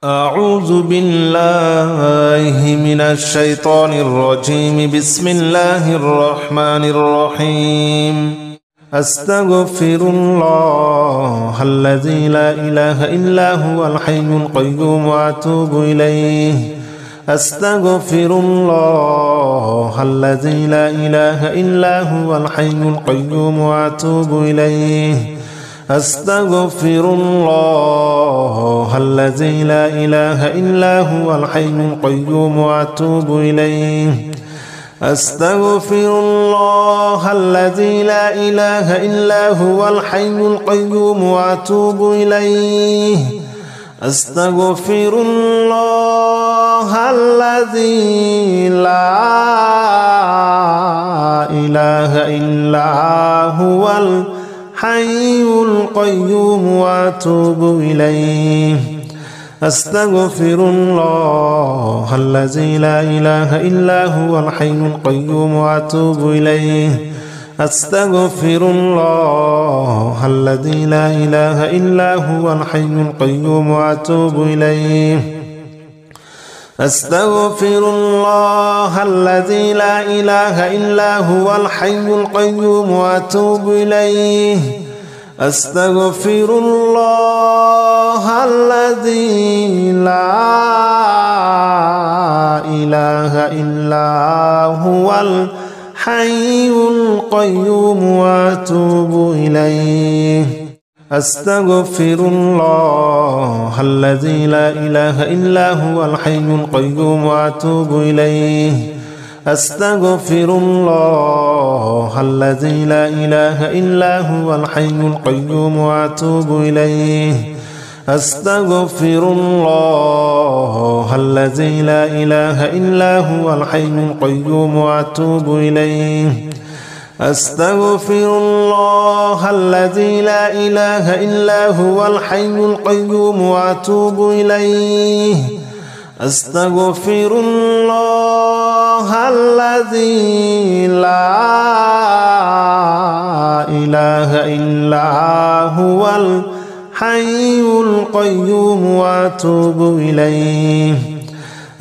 أعوذ بالله من الشيطان الرجيم. بسم الله الرحمن الرحيم. أستغفر الله الذي لا إله إلا هو الحي القيوم وأتوب إليه. أستغفر الله الذي لا إله إلا هو الحي القيوم وأتوب إليه. أستغفر الله الذي لا إله إلا هو الحي القيوم وأتوب إليه. أستغفر الله الذي لا إله إلا هو الحي القيوم وأتوب إليه. أستغفر الله الذي لا إله إلا هو الحي القيوم وأتوب إليه. أستغفر الله الذي لا إله إلا هو الحي القيوم وأتوب إليه. أستغفر الله الذي لا إله إلا هو الحي القيوم وأتوب إليه. أستغفر الله الذي لا إله إلا هو الحي القيوم وأتوب إليه. أستغفر الله الذي لا إله إلا هو الحي القيوم وأتوب إليه. أستغفر الله الذي لا إله إلا هو الحي القيوم وأتوب إليه. أستغفر الله الذي لا إله إلا هو الحي القيوم وأتوب إليه. أستغفر الله الذي لا إله إلا هو الحي القيوم وأتوب إليه. أستغفر الله الذي لا إله إلا هو الحي القيوم وأتوب إليه. أستغفر الله الذي لا إله إلا هو الحي القيوم وأتوب إليه.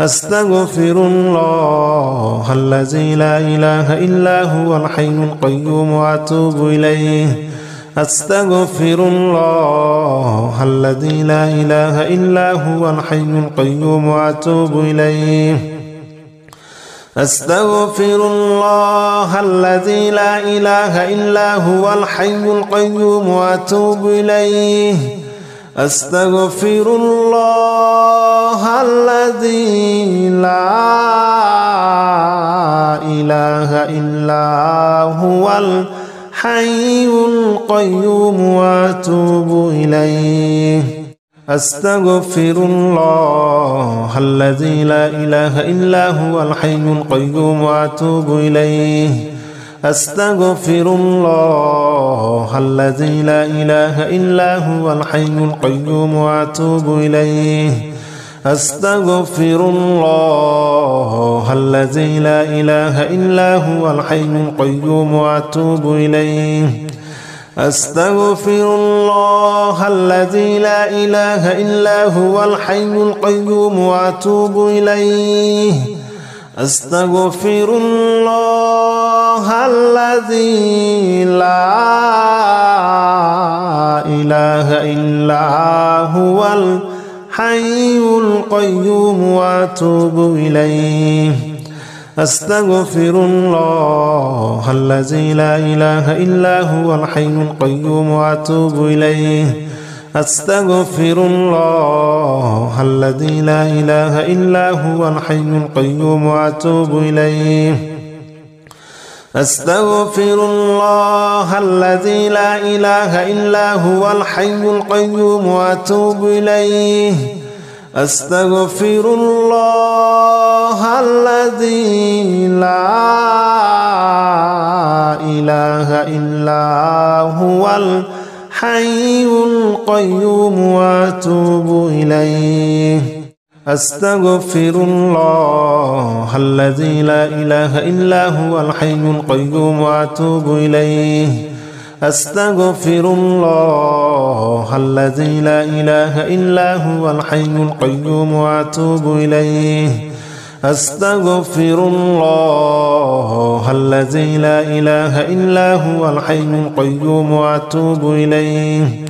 أستغفر الله الذي لا إله إلا هو الحي القيوم وأتوب إليه. أستغفر الله الذي لا إله إلا هو الحي القيوم وأتوب إليه. أستغفر الله الذي لا إله إلا هو الحي القيوم وأتوب إليه. أستغفر الله الذي لا إله إلا هو الحي القيوم وأتوب إليه. أستغفر الله الذي لا إله إلا هو الحي القيوم وأتوب إليه. أستغفر الله الذي لا إله إلا هو الحي القيوم وأتوب إليه. أستغفر الله الذي لا إله إلا هو الحي القيوم وأتوب إليه. أستغفر الله الذي لا إله إلا هو الحي القيوم وأتوب إليه. أستغفر الله الذي لا إله إلا هو الحي القيوم وأتوب إليه. أستغفر الله الذي لا إله إلا هو الحي القيوم وأتوب إليه. أستغفر الله الذي لا إله إلا هو الحي القيوم وأتوب إليه. أستغفر الله الذي لا إله إلا هو الحي القيوم وأتوب إليه. أستغفر الله الذي لا إله إلا هو الحي القيوم وأتوب إليه. أستغفر الله الذي لا إله إلا هو الحي القيوم وأتوب إليه. أستغفر الله الذي لا إله إلا هو الحي القيوم وأتوب إليه أستغفر الله الذي لا إله إلا هو الحي القيوم وأتوب إليه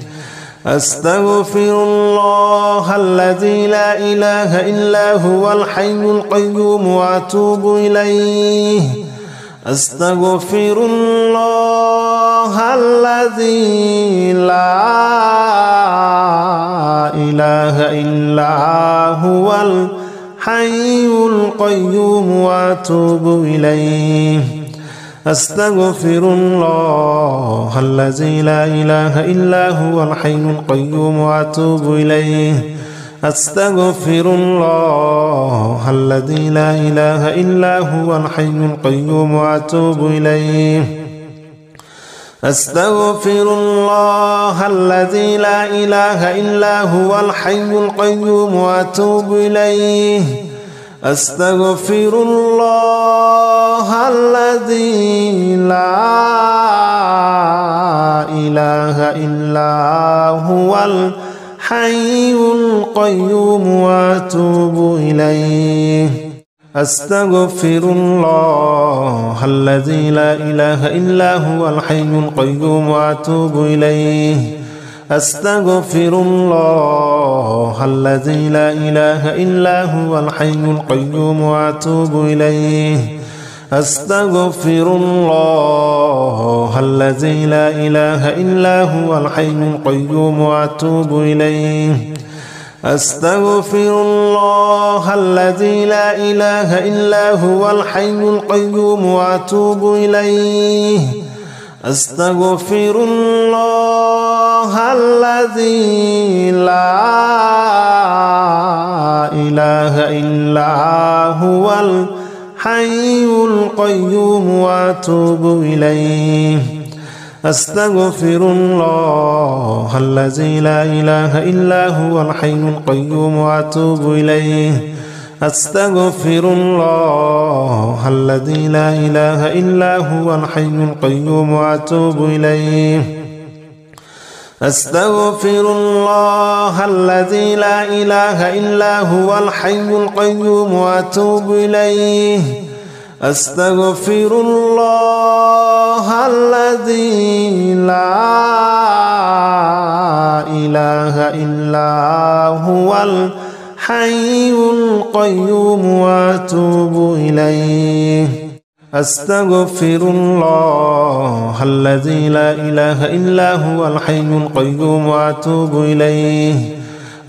أستغفر الله الذي لا إله إلا هو الحي القيوم وأتوب إليه أستغفر الله الذي لا إله إلا هو الحي القيوم وأتوب إليه أستغفر الله الذي لا إله إلا هو الحي القيوم وأتوب إليه أستغفر الله الذي لا إله إلا هو الحي القيوم وأتوب إليه أستغفر الله الذي لا إله إلا هو الحي القيوم وأتوب إليه أستغفر الله الذي لا إله إلا هو الحي القيوم وأتوب إليه أستغفر الله الذي لا إله إلا هو الحي القيوم وأتوب إليه أستغفر الله الذي لا إله إلا هو الحي القيوم وأتوب إليه أستغفر الله الذي لا إله إلا هو الحي القيوم وأتوب إليه أستغفر الله الذي لا إله إلا هو الحي القيوم وأتوب إليه أستغفر الله الذي لا إله إلا هو الحي القيوم وأتوب إليه أستغفر الله الذي لا إله إلا هو الحي القيوم وأتوب إليه أستغفر الله الذي لا إله إلا هو الحي القيوم وأتوب إليه أستغفر الله الذي لا إله إلا هو الحي القيوم وأتوب إليه أستغفر الله الذي لا إله إلا هو الحي القيوم وأتوب إليه أستغفر الله الذي لا إله إلا هو الحي القيوم وأتوب إليه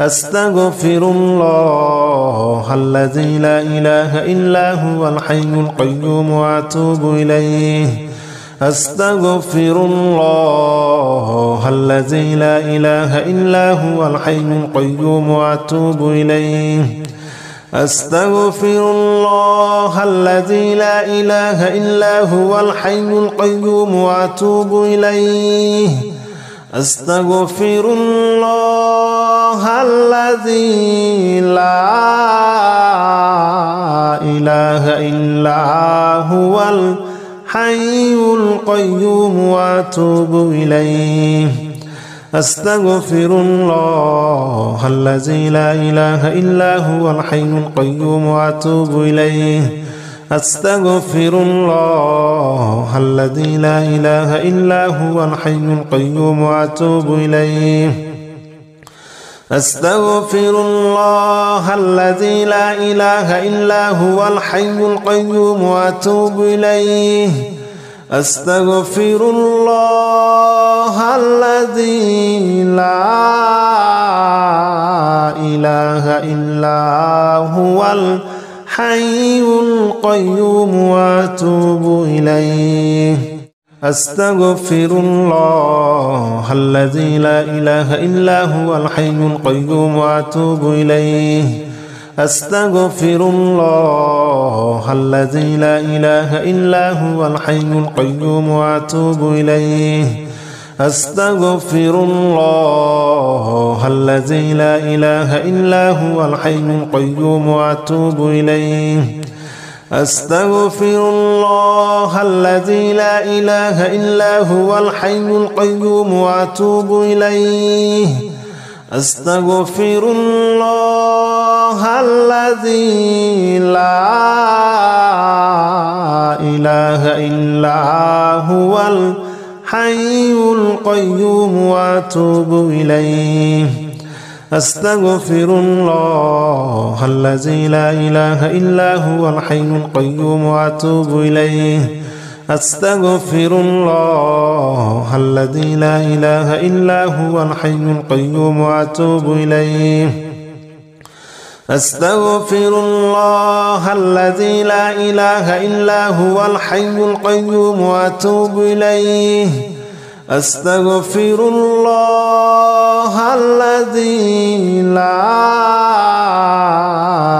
أستغفر الله الذي لا إله إلا هو الحي القيوم وأتوب إليه أستغفر الله الذي لا إله إلا هو الحي القيوم وأتوب إليه أستغفر الله الذي لا إله إلا هو الحي القيوم وأتوب إليه أستغفر الله الذي لا إله إلا هو الحي القيوم وأتوب إليه أستغفر الله الذي لا إله إلا هو الحي القيوم وأتوب إليه أستغفر الله الذي لا إله إلا هو الحي القيوم وأتوب إليه أستغفر الله الذي لا إله إلا هو الحي القيوم وأتوب إليه أستغفر الله الذي لا إله إلا هو الحي القيوم وأتوب إليه أستغفر الله الذي لا إله إلا هو الحي القيوم وأتوب إليه أستغفر الله الذي لا إله إلا هو الحي القيوم وأتوب إليه أستغفر الله الذي لا إله إلا هو الحي القيوم وأتوب إليه أستغفر الله الذي لا إله إلا هو الحي القيوم وأتوب إليه أستغفر الله الذي لا إله إلا هو الحي القيوم وأتوب إليه أستغفر الله الذي لا إله إلا هو الحي القيوم وأتوب إليه أستغفر الله الذي لا إله إلا هو الحي القيوم وأتوب إليه أستغفر الله الذي لا إله إلا هو الحي القيوم وأتوب إليه أستغفر الله الذي لا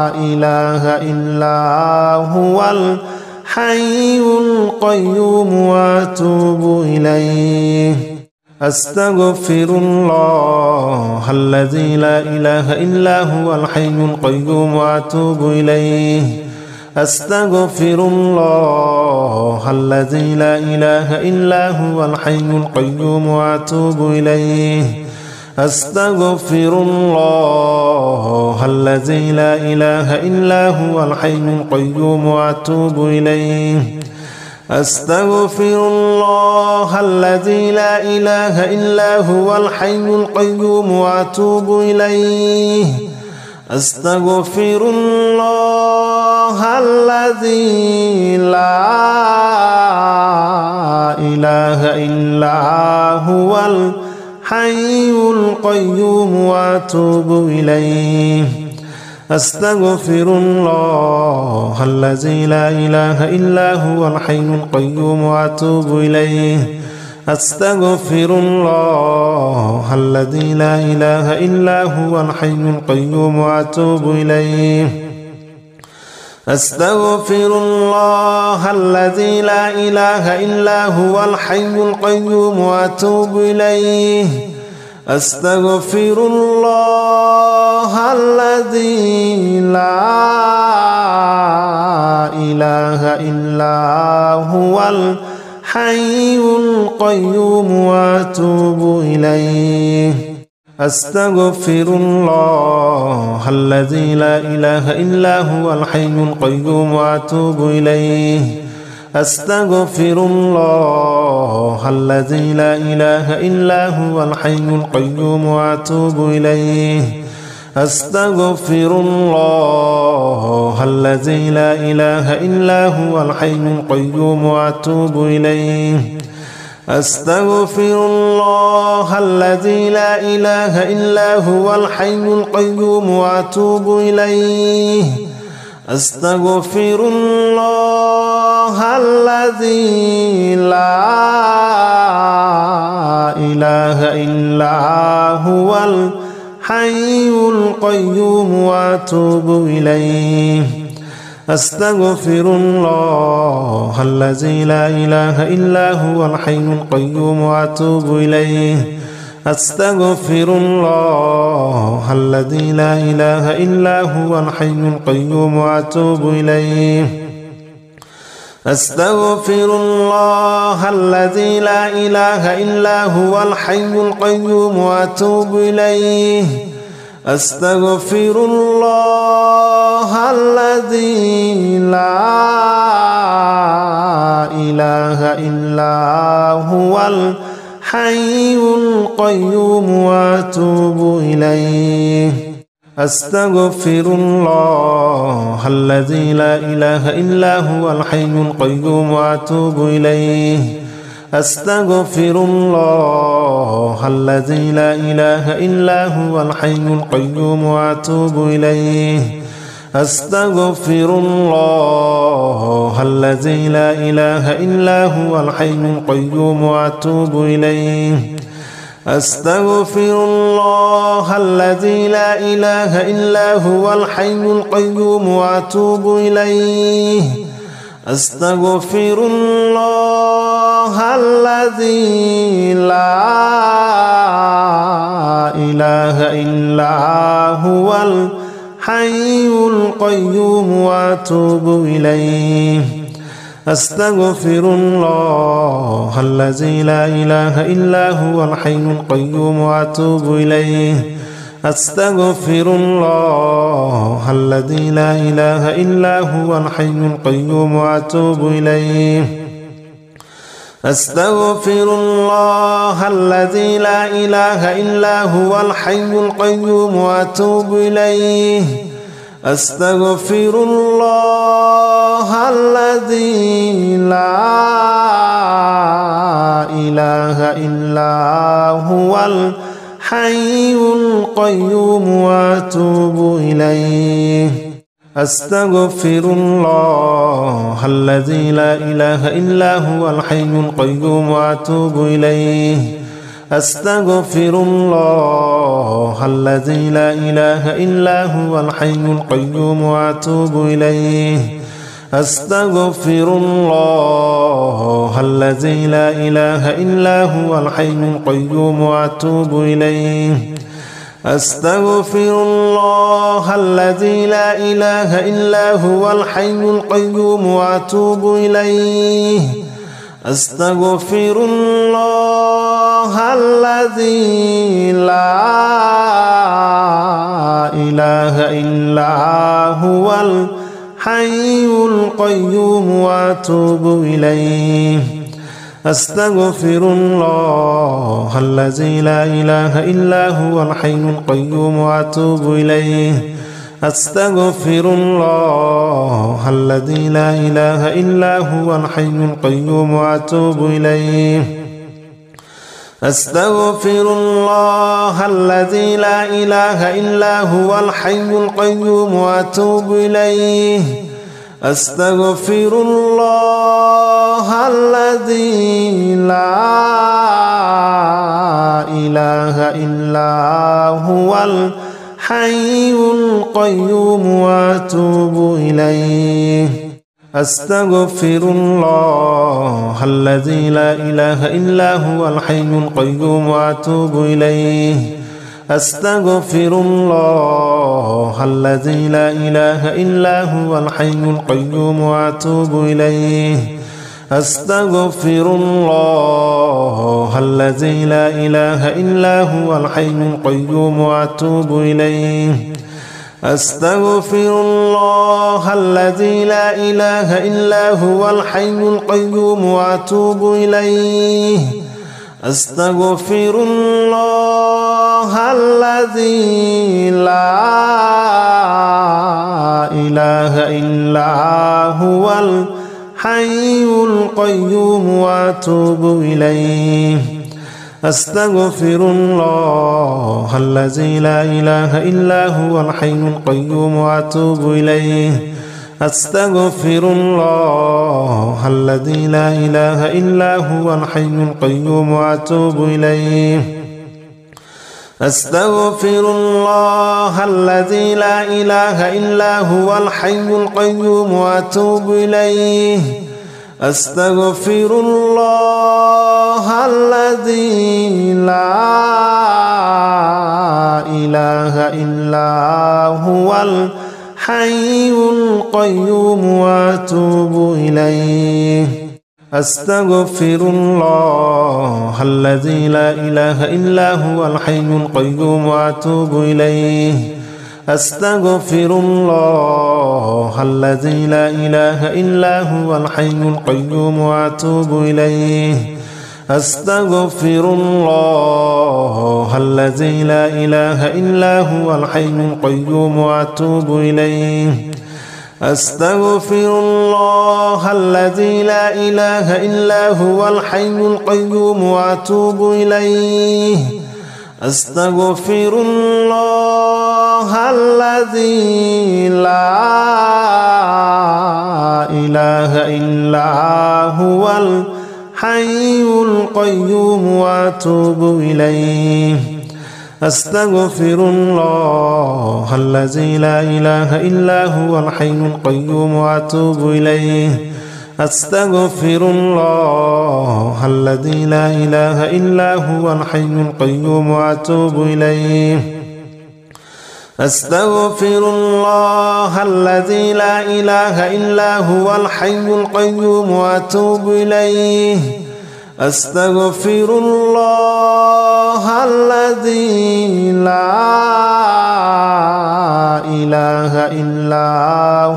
إله إلا هو الحي القيوم وأتوب إليه أستغفر الله الذي لا إله إلا هو الحي القيوم وأتوب إليه أستغفر الله الذي لا إله إلا هو الحي القيوم وأتوب إليه أستغفر الله الذي لا إله إلا هو الحي القيوم وأتوب إليه أستغفر الله الذي لا إله إلا هو الحي القيوم وأتوب إليه أستغفر الله الذي لا إله إلا هو الحي القيوم وأتوب إليه أستغفر الله الذي لا إله إلا هو الحي القيوم وأتوب إليه أستغفر الله الذي لا إله إلا هو الحي القيوم وأتوب إليه أستغفر الله الذي لا إله إلا هو الحي القيوم وأتوب إليه أستغفر الله الذي لا إله إلا هو الحي القيوم وأتوب إليه أستغفر الله الذي لا إله إلا هو الحي القيوم وأتوب إليه أستغفر الله الذي لا إله إلا هو الحي القيوم وأتوب إليه أستغفر الله الذي لا إله إلا هو الحي القيوم وأتوب إليه أستغفر الله الذي لا إله إلا هو الحي القيوم وأتوب إليه أستغفر الله الذي لا إله إلا هو الحي القيوم وأتوب إليه أستغفر الله الذي لا إله إلا هو الحي القيوم وأتوب إليه أستغفر الله الذي لا إله إلا هو الحي القيوم وأتوب إليه أستغفر الله الذي لا إله إلا هو الحي القيوم وأتوب إليه أستغفر الله الذي لا إله إلا هو الحي القيوم وأتوب إليه أستغفر الله الذي لا إله إلا هو الحي القيوم وأتوب إليه أستغفر الله الذي لا إله إلا هو الحي القيوم وأتوب إليه أستغفر الله الذي لا إله إلا هو الحي القيوم وأتوب إليه أستغفر الله الذي لا إله إلا هو الحي القيوم وأتوب إليه أستغفر الله الذي لا إله إلا هو الحي القيوم وأتوب إليه أستغفر الله الذي لا إله إلا هو الحي القيوم وأتوب إليه أستغفر الله الذي لا إله إلا هو الحي القيوم وأتوب إليه أستغفر الله الذي لا إله إلا هو الحي القيوم وأتوب إليه أستغفر الله الذي لا إله إلا هو الحي القيوم وأتوب إليه أستغفر الله الذي لا إله إلا هو الحي القيوم وأتوب إليه أستغفر الله الذي لا إله إلا هو الحي القيوم وأتوب إليه أستغفر الله الذي لا إله إلا هو الحي القيوم وأتوب إليه أستغفر الله الذي لا إله إلا هو الحي القيوم وأتوب إليه أستغفر الله الذي لا إله إلا هو الحي القيوم وأتوب إليه أستغفر الله الذي لا إله إلا هو الحي القيوم وأتوب إليه أستغفر الله الذي لا إله إلا هو الحي القيوم وأتوب إليه أستغفر الله الذي لا إله إلا هو الحي القيوم وأتوب إليه أستغفر الله الذي لا إله إلا هو الحي القيوم وأتوب إليه أستغفر الله الذي لا إله إلا هو الحي القيوم وأتوب إليه أستغفر الله الذي لا إله إلا هو الحي القيوم وأتوب إليه أستغفر الله الذي لا إله إلا هو الحي القيوم وأتوب إليه أستغفر الله الذي لا إله إلا هو الحي القيوم وأتوب إليه أستغفر الله الذي لا إله إلا هو الحي القيوم وأتوب إليه أستغفر الله الذي لا إله إلا هو الحي القيوم وأتوب إليه أستغفر الله الذي لا إله إلا هو الحي القيوم وأتوب إليه أستغفر الله الذي لا إله إلا هو الحي القيوم وأتوب إليه أستغفر الله الذي لا إله إلا هو الحي القيوم وأتوب إليه أستغفر الله الذي لا إله إلا هو الحي القيوم وأتوب إليه أستغفر الله الذي لا إله إلا هو الحي القيوم وأتوب إليه أستغفر الله الذي لا إله إلا هو الحي القيوم وأتوب إليه أستغفر الله الذي لا إله إلا هو الحي القيوم وأتوب إليه أستغفر الله الذي لا إله إلا هو الحي القيوم وأتوب إليه أستغفر الله الذي لا إله إلا هو الحي القيوم وأتوب إليه أستغفر الله الذي لا إله إلا هو الحي القيوم وأتوب إليه أستغفر الله الذي لا إله إلا هو الحي القيوم وأتوب إليه. أستغفر الله الذي لا إله إلا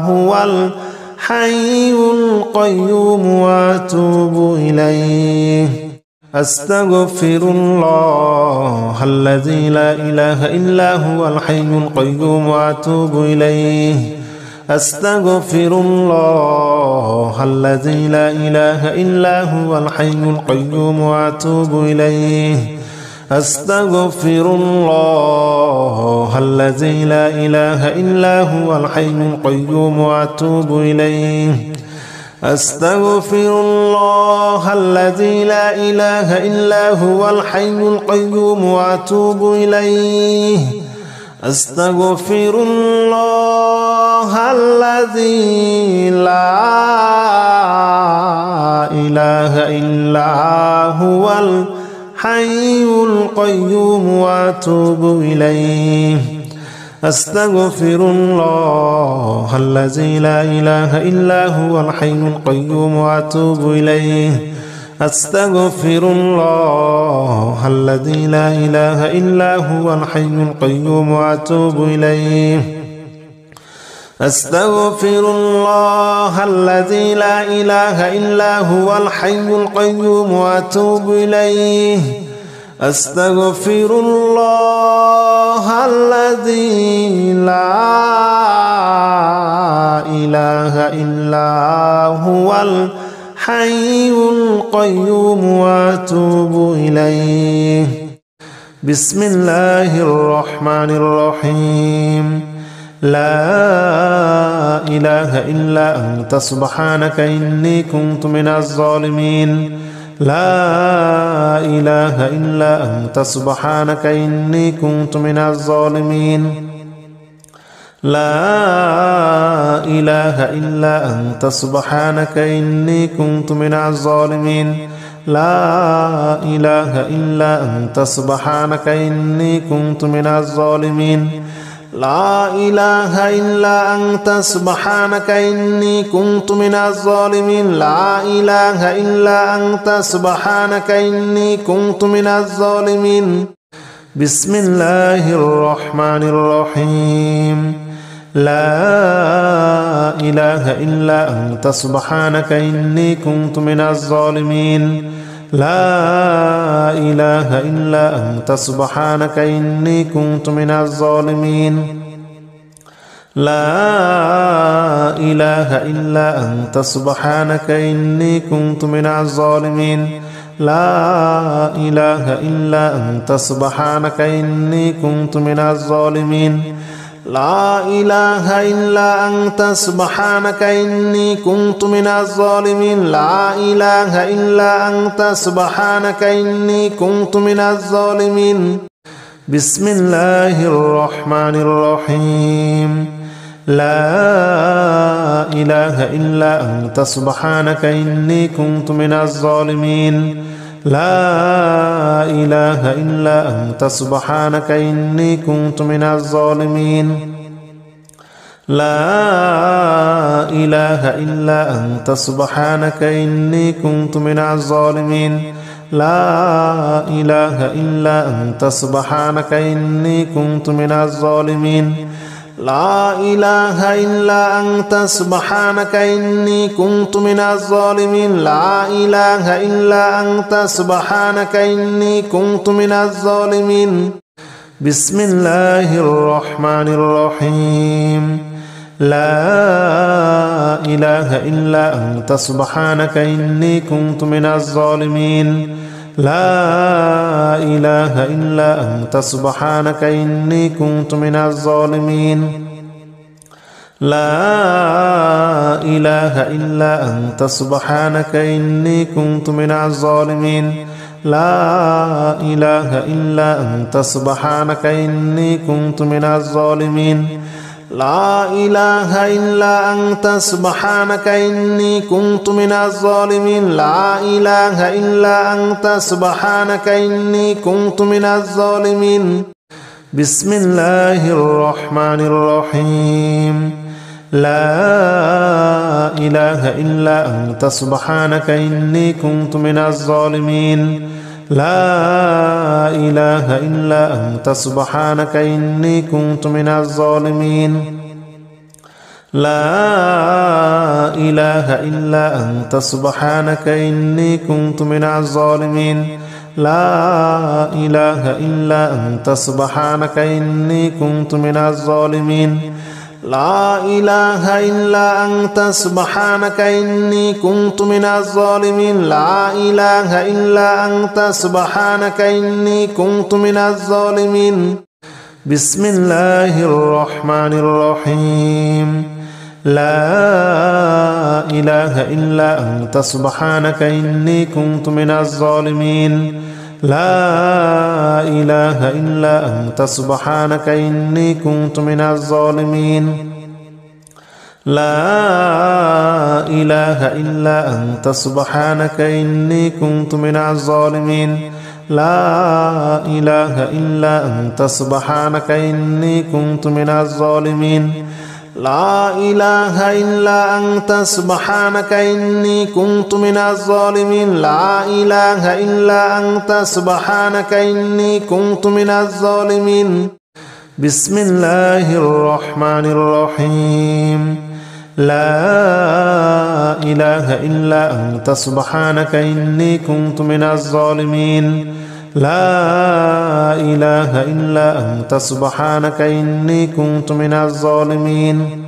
هو الحي القيوم وأتوب إليه. أستغفر الله الذي لا إله إلا هو الحي القيوم وأتوب إليه. أستغفر الله الذي لا إله إلا هو الحي القيوم وأتوب إليه. أستغفر الله الذي لا إله إلا هو الحي القيوم وأتوب إليه. أستغفر الله الذي لا إله إلا هو الحي القيوم وأتوب إليه. أستغفر الله الذي لا إله إلا هو الحي القيوم وأتوب إليه. أستغفر الله الذي لا إله إلا هو الحي القيوم وأتوب إليه. أستغفر الله الذي لا إله إلا هو الحي القيوم وأتوب إليه. أستغفر الله الذي لا إله إلا هو الحي القيوم وأتوب إليه. أستغفر الله الذي لا إله إلا هو الحي القيوم وأتوب إليه. بسم الله الرحمن الرحيم. لا إله إلا أنت سبحانك إني كنت من الظالمين. لا إله إلا أنت سبحانك إني كنت من الظالمين. لا إله إلا أنت سبحانك إني كنت من الظالمين. لا إله إلا أنت سبحانك إني كنت من الظالمين. لا إله إلا أنت سبحانك إني كنت من الظالمين. لا إله إلا أنت سبحانك إني كنت من الظالمين. بسم الله الرحمن الرحيم. لا إله إلا أنت سبحانك إني كنت من الظالمين. لا إله إلا أنت سبحانك إني كنت من الظالمين. لا إله إلا أنت سبحانك إني كنت من الظالمين. لا إله إلا أنت سبحانك إني كنت من الظالمين. لا إله إلا أنت سبحانك إني كنت من الظالمين. لا إله إلا أنت سبحانك إني كنت من الظالمين. بسم الله الرحمن الرحيم. لا إله إلا أنت سبحانك إني كنت من الظالمين. لا إله إلا أنت سبحانك إني كنت من الظالمين. لا إله إلا أنت سبحانك إني كنت من الظالمين. لا إله إلا أنت سبحانك إني كنت من الظالمين. لا إله إلا أنت سبحانك إني كنت من الظالمين. لا إله إلا أنت سبحانك إني كنت من الظالمين. بسم الله الرحمن الرحيم. لا إله إلا أنت سبحانك إني كنت من الظالمين. لا إله إلا أنت سبحانك إني كنت من الظالمين. لا إله إلا أنت سبحانك إني كنت من الظالمين. لا إله إلا أنت سبحانك إني كنت من الظالمين. لا إله إلا أنت سبحانك إني كنت من الظالمين. لا إله إلا أنت سبحانك إني كنت من الظالمين. بسم الله الرحمن الرحيم لا إله إلا أنت سبحانك إني كنت من الظالمين لا إله إلا أنت سبحانك إني كنت من الظالمين لا إله إلا أنت سبحانك إني كنت من الظالمين لا إله إلا أنت سبحانك إني كنت من الظالمين لا إله إلا أنت سبحانك إني كنت من الظالمين لا إله إلا أنت سبحانك إني كنت من الظالمين بسم الله الرحمن الرحيم لا إله إلا أنت سبحانك إني كنت من الظالمين لا إله إلا أنت سبحانك إني كنت من الظالمين لا إله إلا أنت سبحانك إني كنت من الظالمين لا إله إلا أنت سبحانك إني كنت من الظالمين لا إله إلا أنت سبحانك إني كنت من الظالمين لا إله إلا أنت سبحانك إني كنت من الظالمين بسم الله الرحمن الرحيم لا إله إلا أنت سبحانك إني كنت من الظالمين لا إله إلا أنت سبحانك إني كنت من الظالمين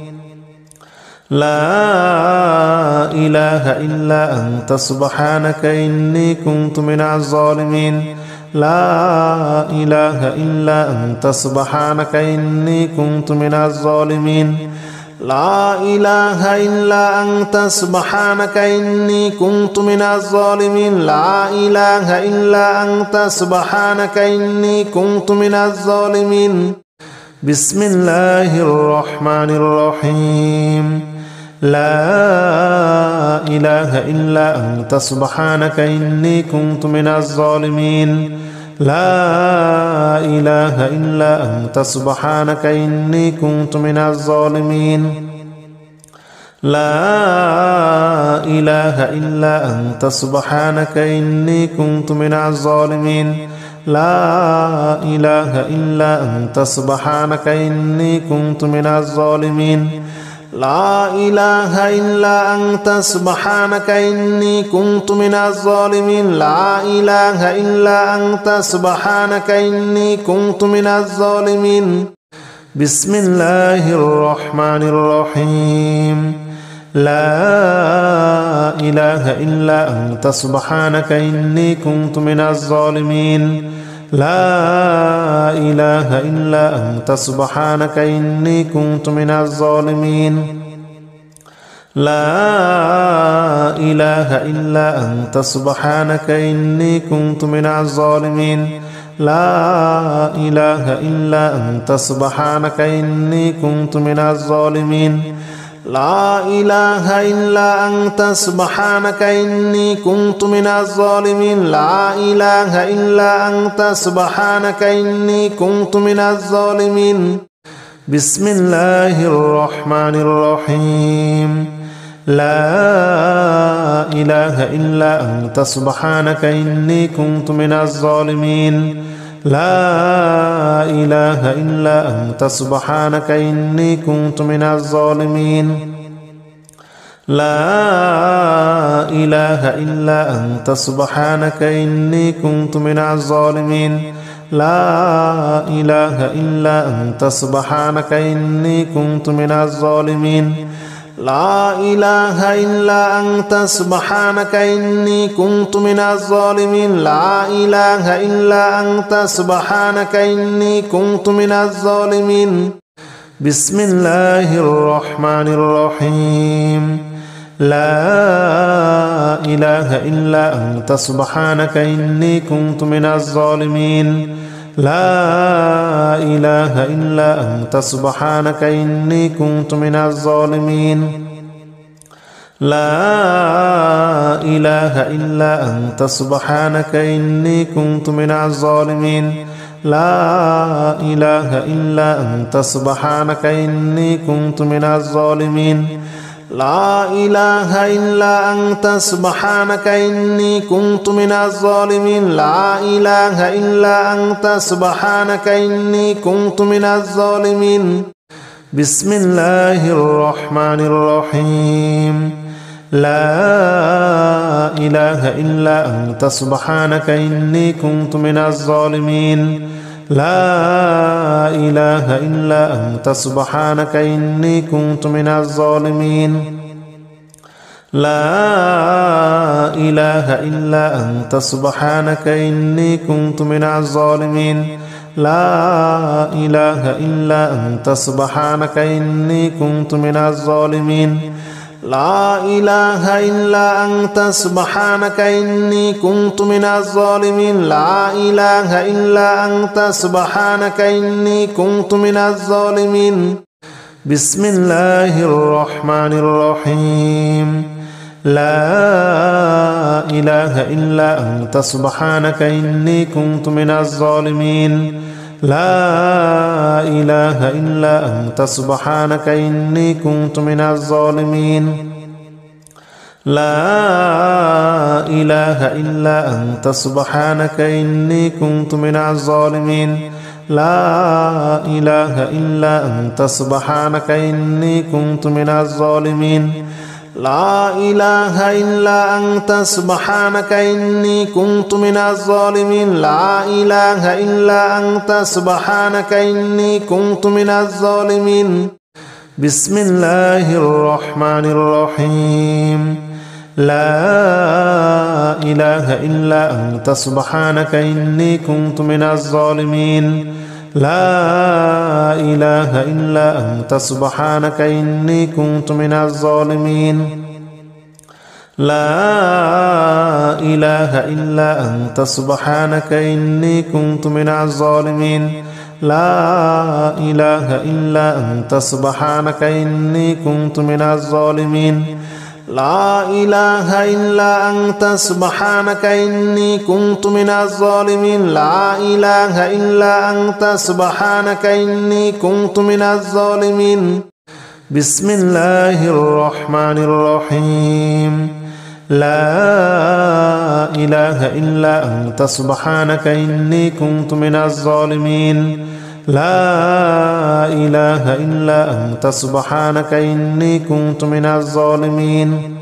لا إله إلا أنت سبحانك إني كنت من الظالمين لا إله إلا أنت سبحانك إني كنت من الظالمين لا إله إلا أنت سبحانك إني كنت من الظالمين لا إله إلا أنت سبحانك إني كنت من الظالمين بسم الله الرحمن الرحيم لا إله إلا أنت سبحانك إني كنت من الظالمين لا إله إلا أنت سبحانك إني كنت من الظالمين لا إله إلا أنت سبحانك إني كنت من الظالمين لا إله إلا أنت سبحانك إني كنت من الظالمين لا إله إلا أنت سبحانك إني كنت من الظالمين لا إله إلا أنت سبحانك إني كنت من الظالمين بسم الله الرحمن الرحيم لا إله إلا أنت سبحانك إني كنت من الظالمين لا إله إلا أنت سبحانك إني كنت من الظالمين لا إله إلا أنت سبحانك إني كنت من الظالمين لا إله إلا أنت سبحانك إني كنت من الظالمين لا إله إلا أنت سبحانك إني كنت من الظالمين لا إله إلا أنت سبحانك إني كنت من الظالمين بسم الله الرحمن الرحيم لا إله إلا أنت سبحانك إني كنت من الظالمين لا إله إلا أنت سبحانك إني كنت من الظالمين لا إله إلا أنت سبحانك إني كنت من الظالمين لا إله إلا أنت سبحانك إني كنت من الظالمين لا إله إلا أنت سبحانك إني كنت من الظالمين لا إله إلا أنت سبحانك إني كنت من الظالمين بسم الله الرحمن الرحيم لا إله إلا أنت سبحانك إني كنت من الظالمين لا إله إلا أنت سبحانك إني كنت من الظالمين لا إله إلا أنت سبحانك إني كنت من الظالمين لا إله إلا أنت سبحانك إني كنت من الظالمين لا إله إلا أنت سبحانك إني كنت من الظالمين لا إله إلا أنت سبحانك إني كنت من الظالمين بسم الله الرحمن الرحيم لا إله إلا أنت سبحانك إني كنت من الظالمين لا إله إلا أنت سبحانك إني كنت من الظالمين لا إله إلا أنت سبحانك إني كنت من الظالمين لا إله إلا أنت سبحانك إني كنت من الظالمين لا إله إلا أنت سبحانك إني كنت من الظالمين لا إله إلا أنت سبحانك إني كنت من الظالمين بسم الله الرحمن الرحيم لا إله إلا أنت سبحانك إني كنت من الظالمين لا إله إلا أنت سبحانك إني كنت من الظالمين لا إله إلا أنت سبحانك إني كنت من الظالمين لا إله إلا أنت سبحانك إني كنت من الظالمين لا إله إلا أنت سبحانك إني كنت من الظالمين لا إله إلا أنت سبحانك إني كنت من الظالمين بسم الله الرحمن الرحيم لا إله إلا أنت سبحانك إني كنت من الظالمين لا إله إلا أنت سبحانك إني كنت من الظالمين لا إله إلا أنت سبحانك إني كنت من الظالمين لا إله إلا أنت سبحانك إني كنت من الظالمين لا إله إلا أنت سبحانك إني كنت من الظالمين لا إله إلا أنت سبحانك إني كنت من الظالمين بسم الله الرحمن الرحيم لا إله إلا أنت سبحانك إني كنت من الظالمين لا إله إلا أنت سبحانك إني كنت من الظالمين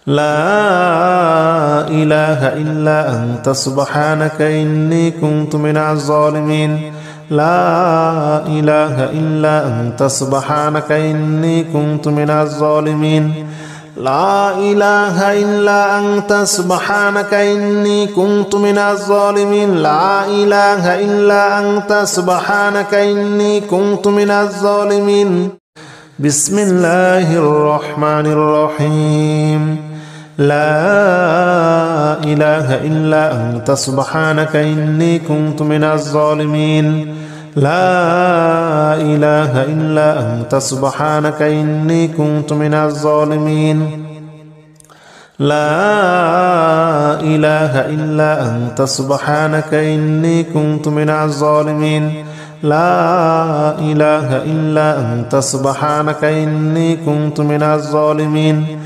لا إله إلا أنت سبحانك إني كنت من الظالمين لا إله إلا أنت سبحانك إني كنت من الظالمين لا إله إلا أنت سبحانك إني كنت من الظالمين لا إله إلا أنت سبحانك إني كنت من الظالمين بسم الله الرحمن الرحيم لا إله إلا أنت سبحانك إني كنت من الظالمين لا إله إلا أنت سبحانك إني كنت من الظالمين لا إله إلا أنت سبحانك إني كنت من الظالمين لا إله إلا أنت سبحانك إني كنت من الظالمين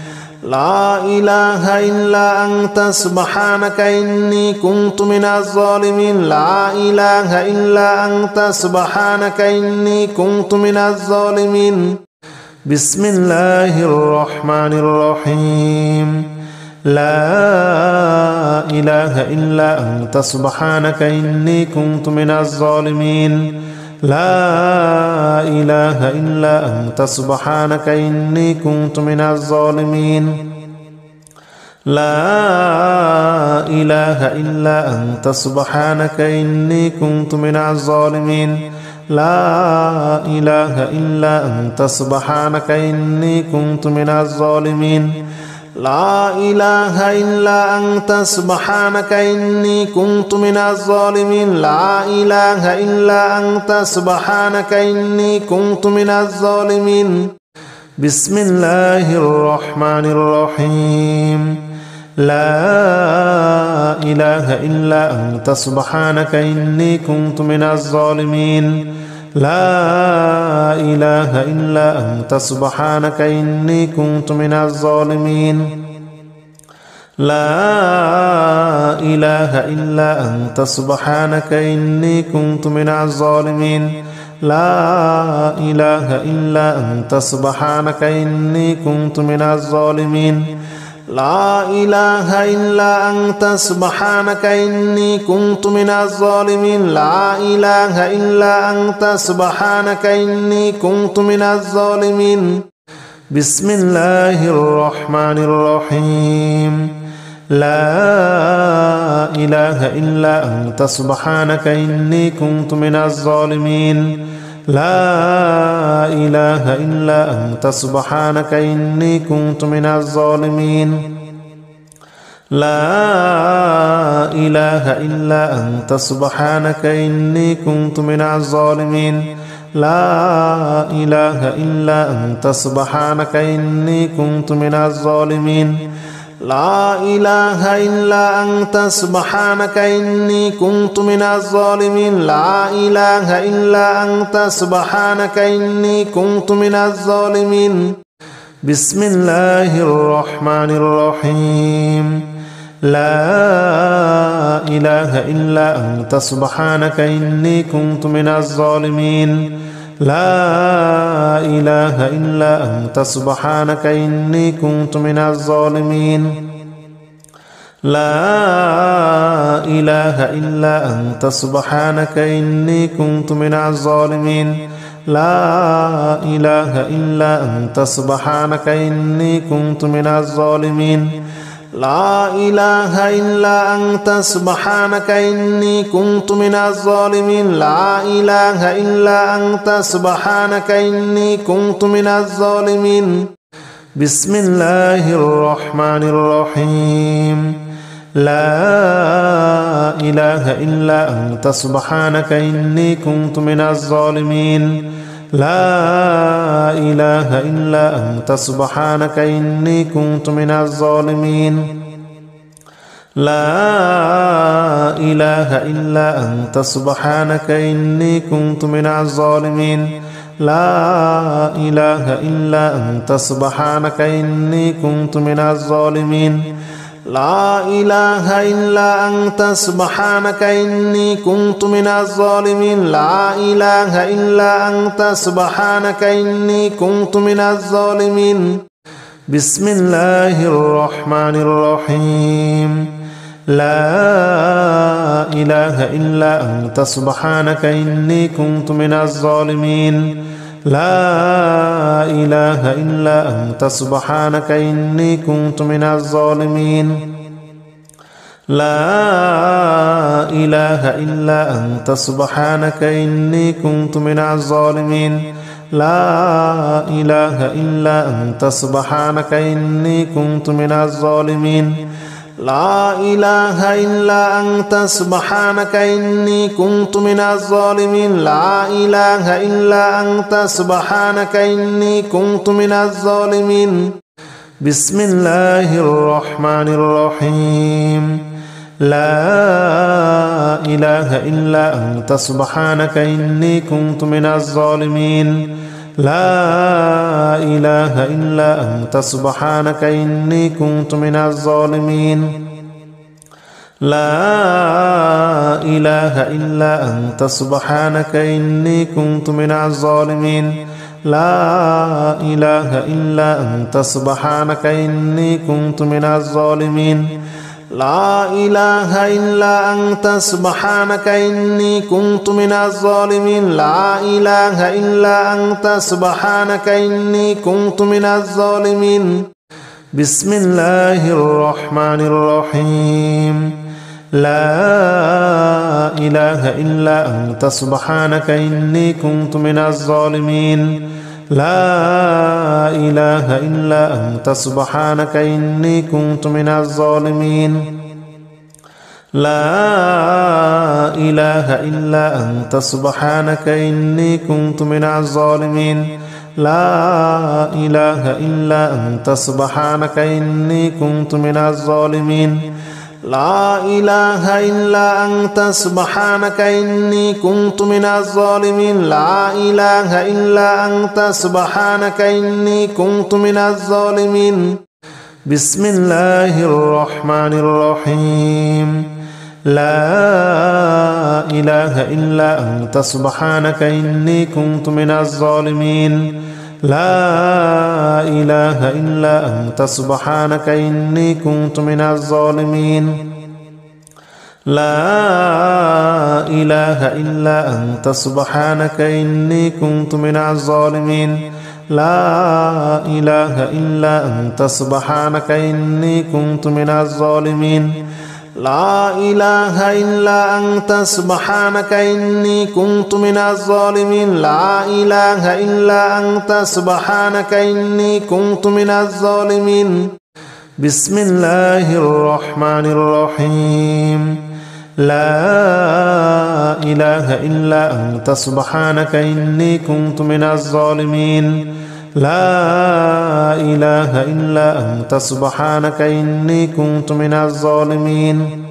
لا إله إلا أنت سبحانك إني كنت من الظالمين لا إله إلا أنت سبحانك إني كنت من الظالمين بسم الله الرحمن الرحيم لا إله إلا أنت سبحانك إني كنت من الظالمين لا إله إلا أنت سبحانك إني كنت من الظالمين لا إله إلا أنت سبحانك إني كنت من الظالمين لا إله إلا أنت سبحانك إني كنت من الظالمين لا إله إلا أنت سبحانك إني كنت من الظالمين لا إله إلا أنت سبحانك إني كنت من الظالمين بسم الله الرحمن الرحيم لا إله إلا أنت سبحانك إني كنت من الظالمين لا إله إلا أنت سبحانك إني كنت من الظالمين لا إله إلا أنت سبحانك إني كنت من الظالمين لا إله إلا أنت سبحانك إني كنت من الظالمين لا إله إلا أنت سبحانك إني كنت من الظالمين لا إله إلا أنت سبحانك إني كنت من الظالمين بسم الله الرحمن الرحيم لا إله إلا أنت سبحانك إني كنت من الظالمين لا إله إلا أنت سبحانك إني كنت من الظالمين لا إله إلا أنت سبحانك إني كنت من الظالمين لا إله إلا أنت سبحانك إني كنت من الظالمين لا إله إلا أنت سبحانك إني كنت من الظالمين لا إله إلا أنت سبحانك إني كنت من الظالمين بسم الله الرحمن الرحيم لا إله إلا أنت سبحانك إني كنت من الظالمين لا إله إلا أنت سبحانك إني كنت من الظالمين لا إله إلا أنت سبحانك إني كنت من الظالمين لا إله إلا أنت سبحانك إني كنت من الظالمين لا إله إلا أنت سبحانك إني كنت من الظالمين لا إله إلا أنت سبحانك إني كنت من الظالمين بسم الله الرحمن الرحيم لا إله إلا أنت سبحانك إني كنت من الظالمين لا إله إلا أنت سبحانك إني كنت من الظالمين لا إله إلا أنت سبحانك إني كنت من الظالمين لا إله إلا أنت سبحانك إني كنت من الظالمين لا إله إلا أنت سبحانك إني كنت من الظالمين لا إله إلا أنت سبحانك إني كنت من الظالمين بسم الله الرحمن الرحيم لا إله إلا أنت سبحانك إني كنت من الظالمين لا إله إلا أنت سبحانك إني كنت من الظالمين لا إله إلا أنت سبحانك إني كنت من الظالمين لا إله إلا أنت سبحانك إني كنت من الظالمين لا إله إلا أنت سبحانك إني كنت من الظالمين لا إله إلا أنت سبحانك إني كنت من الظالمين بسم الله الرحمن الرحيم لا إله إلا أنت سبحانك إني كنت من الظالمين لا إله إلا أنت سبحانك إني كنت من الظالمين لا إله إلا أنت سبحانك إني كنت من الظالمين لا إله إلا أنت سبحانك إني كنت من الظالمين لا إله إلا أنت سبحانك إني كنت من الظالمين لا إله إلا أنت سبحانك إني كنت من الظالمين بسم الله الرحمن الرحيم لا إله إلا أنت سبحانك إني كنت من الظالمين لا إله إلا أنت سبحانك إني كنت من الظالمين لا إله إلا أنت سبحانك إني كنت من الظالمين لا إله إلا أنت سبحانك إني كنت من الظالمين لا إله إلا أنت سبحانك إني كنت من الظالمين لا إله إلا أنت سبحانك إني كنت من الظالمين بسم الله الرحمن الرحيم لا إله إلا أنت سبحانك إني كنت من الظالمين لا إله إلا أنت سبحانك إني كنت من الظالمين لا إله إلا أنت سبحانك إني كنت من الظالمين لا إله إلا أنت سبحانك إني كنت من الظالمين لا إله إلا أنت سبحانك إني كنت من الظالمين لا إله إلا أنت سبحانك إني كنت من الظالمين بسم الله الرحمن الرحيم لا إله إلا أنت سبحانك إني كنت من الظالمين لا إله إلا أنت سبحانك إني كنت من الظالمين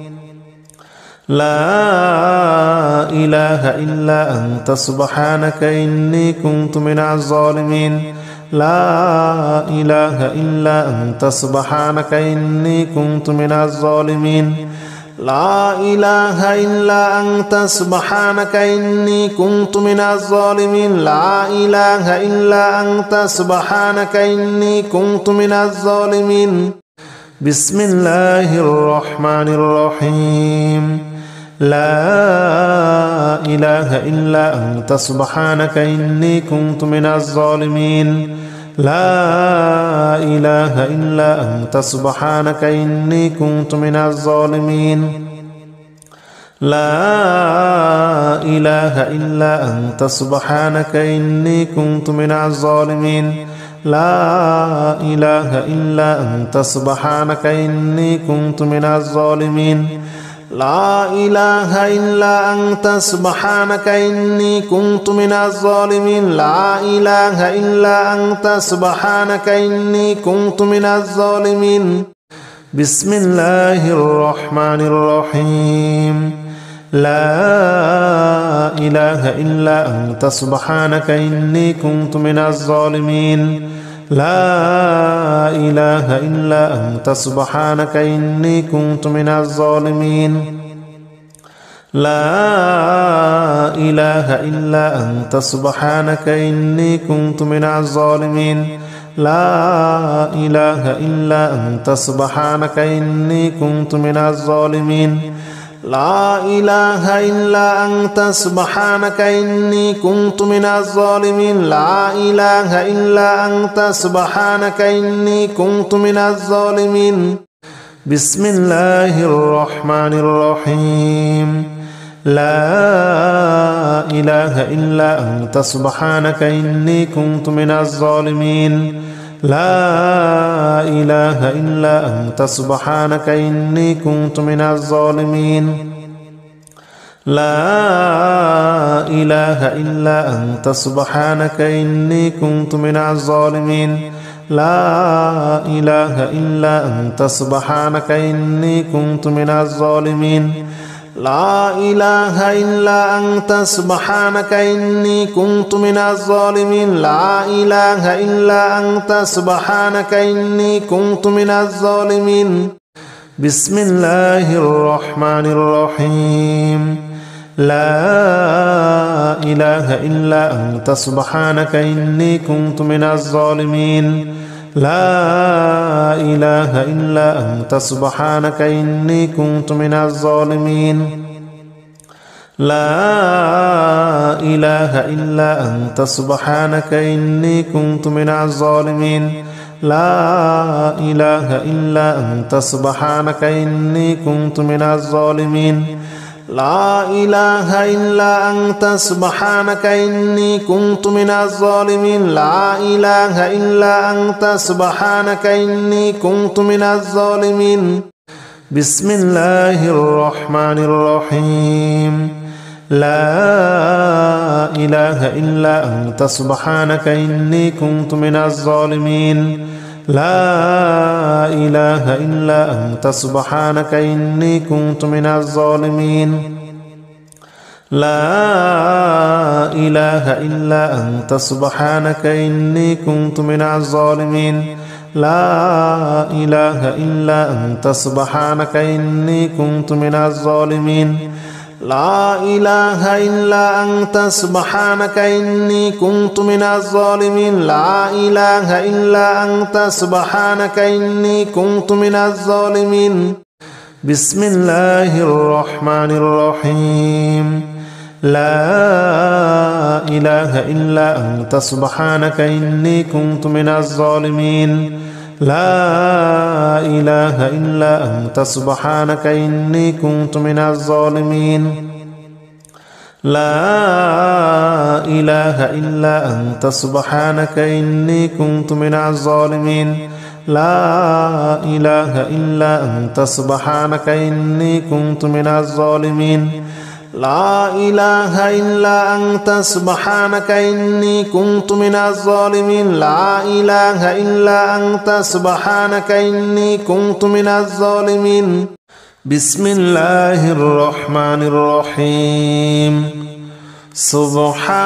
لا إله إلا أنت سبحانك إني كنت من الظالمين لا إله إلا أنت سبحانك إني كنت من الظالمين لا إله إلا أنت سبحانك إني كنت من الظالمين لا إله إلا أنت سبحانك إني كنت من الظالمين بسم الله الرحمن الرحيم لا إله إلا أنت سبحانك إني كنت من الظالمين لا إله إلا أنت سبحانك إني كنت من الظالمين لا إله إلا أنت سبحانك إني كنت من الظالمين لا إله إلا أنت سبحانك إني كنت من الظالمين لا إله إلا أنت سبحانك إني كنت من الظالمين لا إله إلا أنت سبحانك إني كنت من الظالمين بسم الله الرحمن الرحيم لا إله إلا أنت سبحانك إني كنت من الظالمين لا إله إلا أنت سبحانك إني كنت من الظالمين لا إله إلا أنت سبحانك إني كنت من الظالمين لا إله إلا أنت سبحانك إني كنت من الظالمين لا إله إلا أنت سبحانك إني كنت من الظالمين لا إله إلا أنت سبحانك إني كنت من الظالمين بسم الله الرحمن الرحيم لا إله إلا أنت سبحانك إني كنت من الظالمين لا إله إلا أنت سبحانك إني كنت من الظالمين لا إله إلا أنت سبحانك إني كنت من الظالمين لا إله إلا أنت سبحانك إني كنت من الظالمين لا إله إلا أنت سبحانك إني كنت من الظالمين لا إله إلا أنت سبحانك إني كنت من الظالمين بسم الله الرحمن الرحيم لا إله إلا أنت سبحانك إني كنت من الظالمين لا إله إلا أنت سبحانك إني كنت من الظالمين لا إله إلا أنت سبحانك إني كنت من الظالمين لا إله إلا أنت سبحانك إني كنت من الظالمين لا إله إلا أنت سبحانك إني كنت من الظالمين لا إله إلا أنت سبحانك إني كنت من الظالمين بسم الله الرحمن الرحيم لا إله إلا أنت سبحانك إني كنت من الظالمين لا إله إلا أنت سبحانك إني كنت من الظالمين لا إله إلا أنت سبحانك إني كنت من الظالمين لا إله إلا أنت سبحانك إني كنت من الظالمين لا إله إلا أنت سبحانك إني كنت من الظالمين لا إله إلا أنت سبحانك إني كنت من الظالمين بسم الله الرحمن الرحيم لا إله إلا أنت سبحانك إني كنت من الظالمين لا إله إلا أنت سبحانك إني كنت من الظالمين لا إله إلا أنت سبحانك إني كنت من الظالمين لا إله إلا أنت سبحانك إني كنت من الظالمين لا إله إلا أنت سبحانك إني كنت من الظالمين لا إله إلا أنت سبحانك إني كنت من الظالمين بسم الله الرحمن الرحيم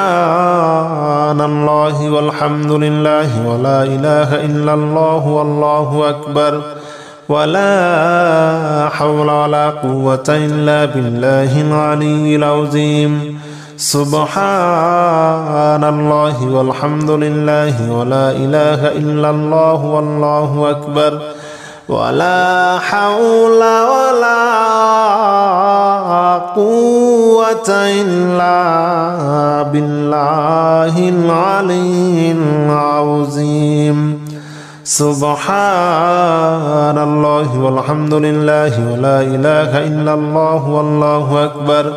سبحان الله والحمد لله ولا إله إلا الله والله أكبر ولا حول ولا قوة إلا بالله العلي العظيم سبحان الله والحمد لله ولا إله إلا الله والله أكبر ولا حول ولا قوة إلا بالله العلي العظيم سبحان الله والحمد لله ولا إله إلا الله والله أكبر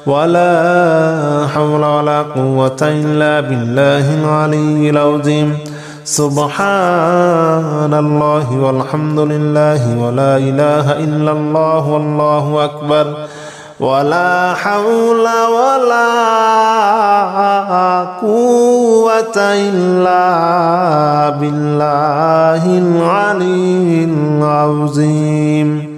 ولا حول ولا قوة إلا بالله العلي العظيم سبحان الله والحمد لله ولا إله إلا الله والله أكبر ولا حول ولا قوة إلا بالله العلي العظيم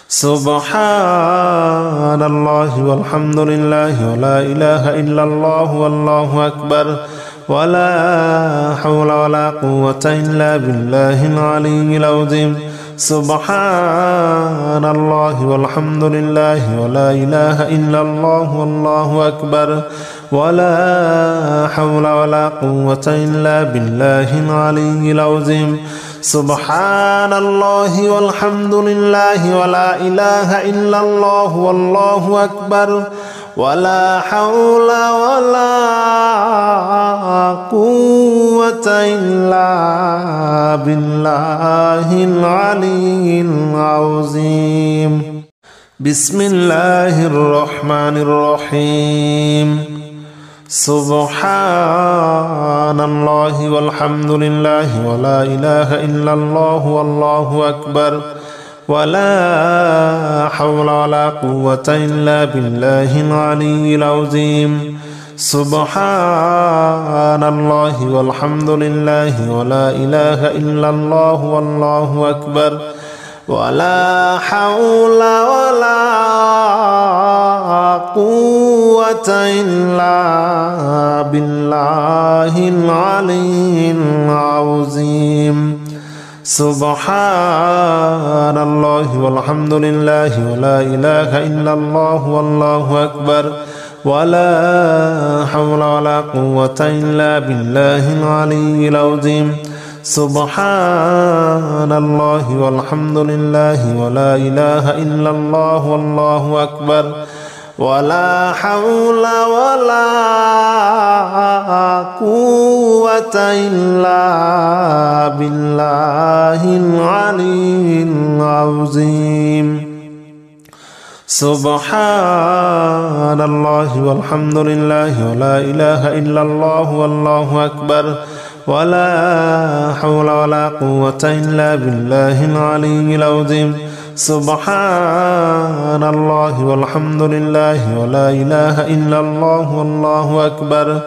سبحان الله والحمد لله ولا إله إلا الله والله أكبر ولا حول ولا قوة إلا بالله العلي العظيم سبحان الله والحمد لله ولا إله إلا الله والله أكبر ولا حول ولا قوة إلا بالله العلي العظيم سبحان الله والحمد لله ولا إله إلا الله والله أكبر ولا حول ولا قوة إلا بالله العلي العظيم بسم الله الرحمن الرحيم سبحان الله والحمد لله ولا إله إلا الله والله أكبر ولا حول ولا قوة إلا بالله العلي العظيم سبحان الله والحمد لله ولا إله إلا الله والله أكبر ولا حول ولا قوة إلا بالله العلي العظيم سبحان الله والحمد لله ولا إله إلا الله والله أكبر ولا حول ولا قوة إلا بالله العلي العظيم سبحان الله والحمد لله ولا إله إلا الله والله أكبر ولا حول ولا قوة إلا بالله العلي العظيم سبحان الله والحمد لله ولا إله إلا الله والله أكبر ولا حول ولا قوة إلا بالله العلي العظيم سبحان الله والحمد لله ولا إله إلا الله والله أكبر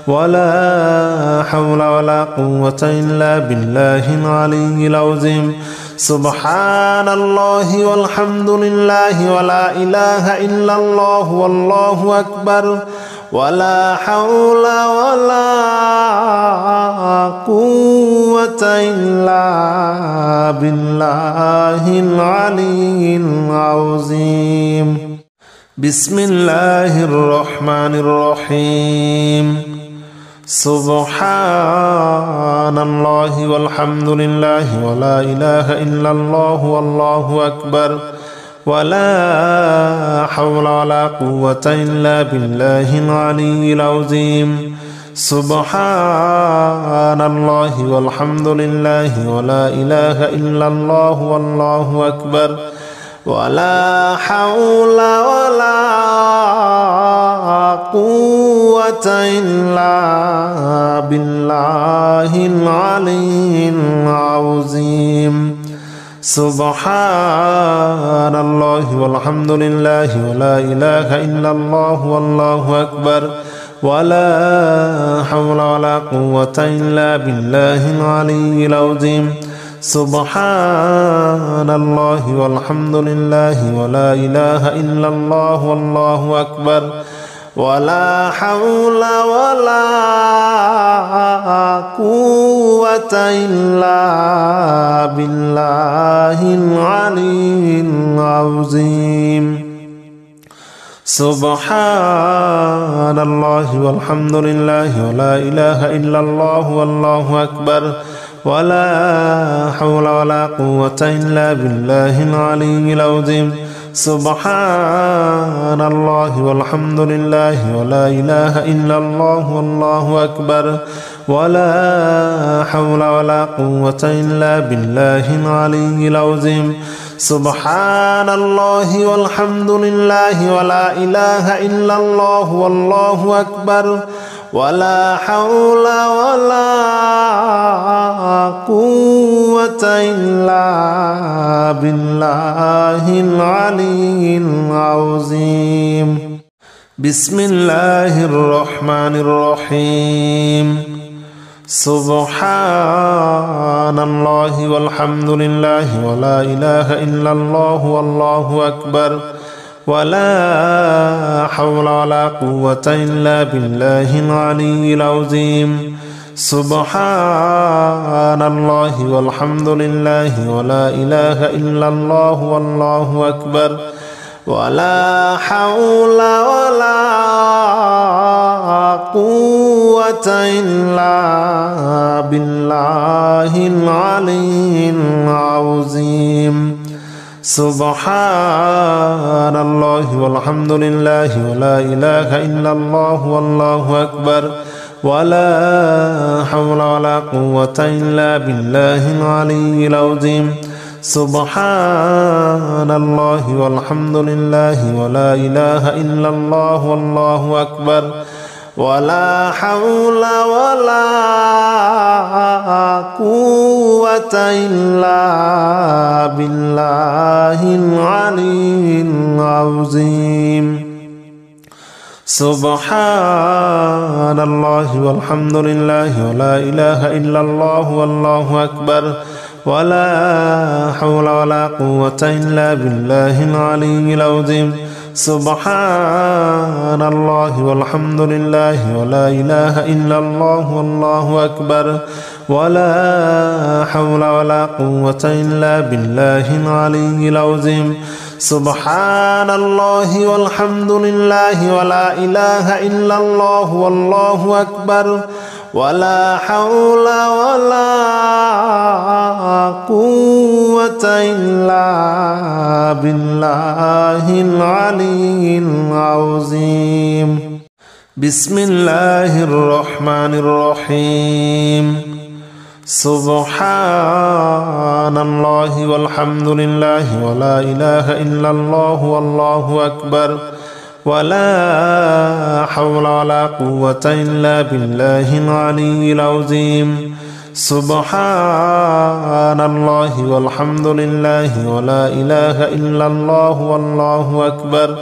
ولا حول ولا قوة إلا بالله العلي العظيم سبحان الله والحمد لله ولا إله إلا الله والله أكبر ولا حول ولا قوة إلا بالله العلي العظيم بسم الله الرحمن الرحيم سبحان الله والحمد لله ولا إله إلا الله والله أكبر ولا حول ولا قوة إلا بالله العلي العظيم سبحان الله والحمد لله ولا إله إلا الله والله أكبر ولا حول ولا قوة إلا بالله العلي العظيم سبحان الله والحمد لله ولا إله إلا الله والله أكبر ولا حول ولا قوة إلا بالله العلي العظيم سبحان الله والحمد لله ولا إله إلا الله والله أكبر ولا حول ولا قوة إلا بالله العلي العظيم سبحان الله والحمد لله ولا إله إلا الله والله أكبر ولا حول ولا قوة إلا بالله العلي العظيم سبحان الله والحمد لله ولا إله إلا الله والله أكبر ولا حول ولا قوة إلا بالله العلي العظيم سبحان الله والحمد لله ولا إله إلا الله والله أكبر ولا حول ولا قوة إلا بالله العلي العظيم بسم الله الرحمن الرحيم سبحان الله والحمد لله ولا إله إلا الله والله أكبر ولا حول ولا قوة إلا بالله العلي العظيم سبحان الله والحمد لله ولا إله إلا الله والله أكبر ولا حول ولا قوة إلا بالله العلي العظيم سبحان الله والحمد لله ولا إله إلا الله والله أكبر ولا حول ولا قوة إلا بالله العلي العظيم سبحان الله والحمد لله ولا إله إلا الله والله أكبر ولا حول ولا قوة إلا بالله العلي العظيم سبحان الله والحمد لله ولا إله إلا الله والله أكبر ولا حول ولا قوة إلا بالله العلي العظيم سبحان الله والحمد لله ولا إله إلا الله والله أكبر ولا حول ولا قوة إلا بالله العلي العظيم سبحان الله والحمد لله ولا إله إلا الله والله أكبر ولا حول ولا قوة إلا بالله العلي العظيم بسم الله الرحمن الرحيم سبحان الله والحمد لله ولا إله إلا الله والله أكبر ولا حول ولا قوة إلا بالله العلي العظيم. سبحان الله والحمد لله ولا إله إلا الله والله أكبر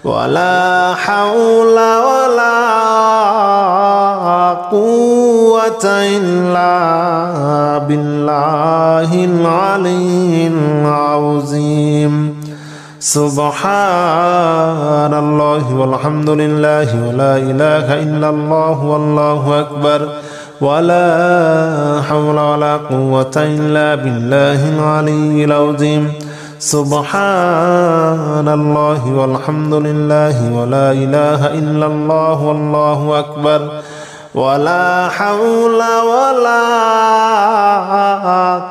ولا حول ولا قوة إلا بالله العلي العظيم. سبحان الله والحمد لله ولا إله إلا الله والله أكبر ولا حول ولا قوة إلا بالله العلي العظيم. سبحان الله والحمد لله ولا إله إلا الله والله أكبر ولا حول ولا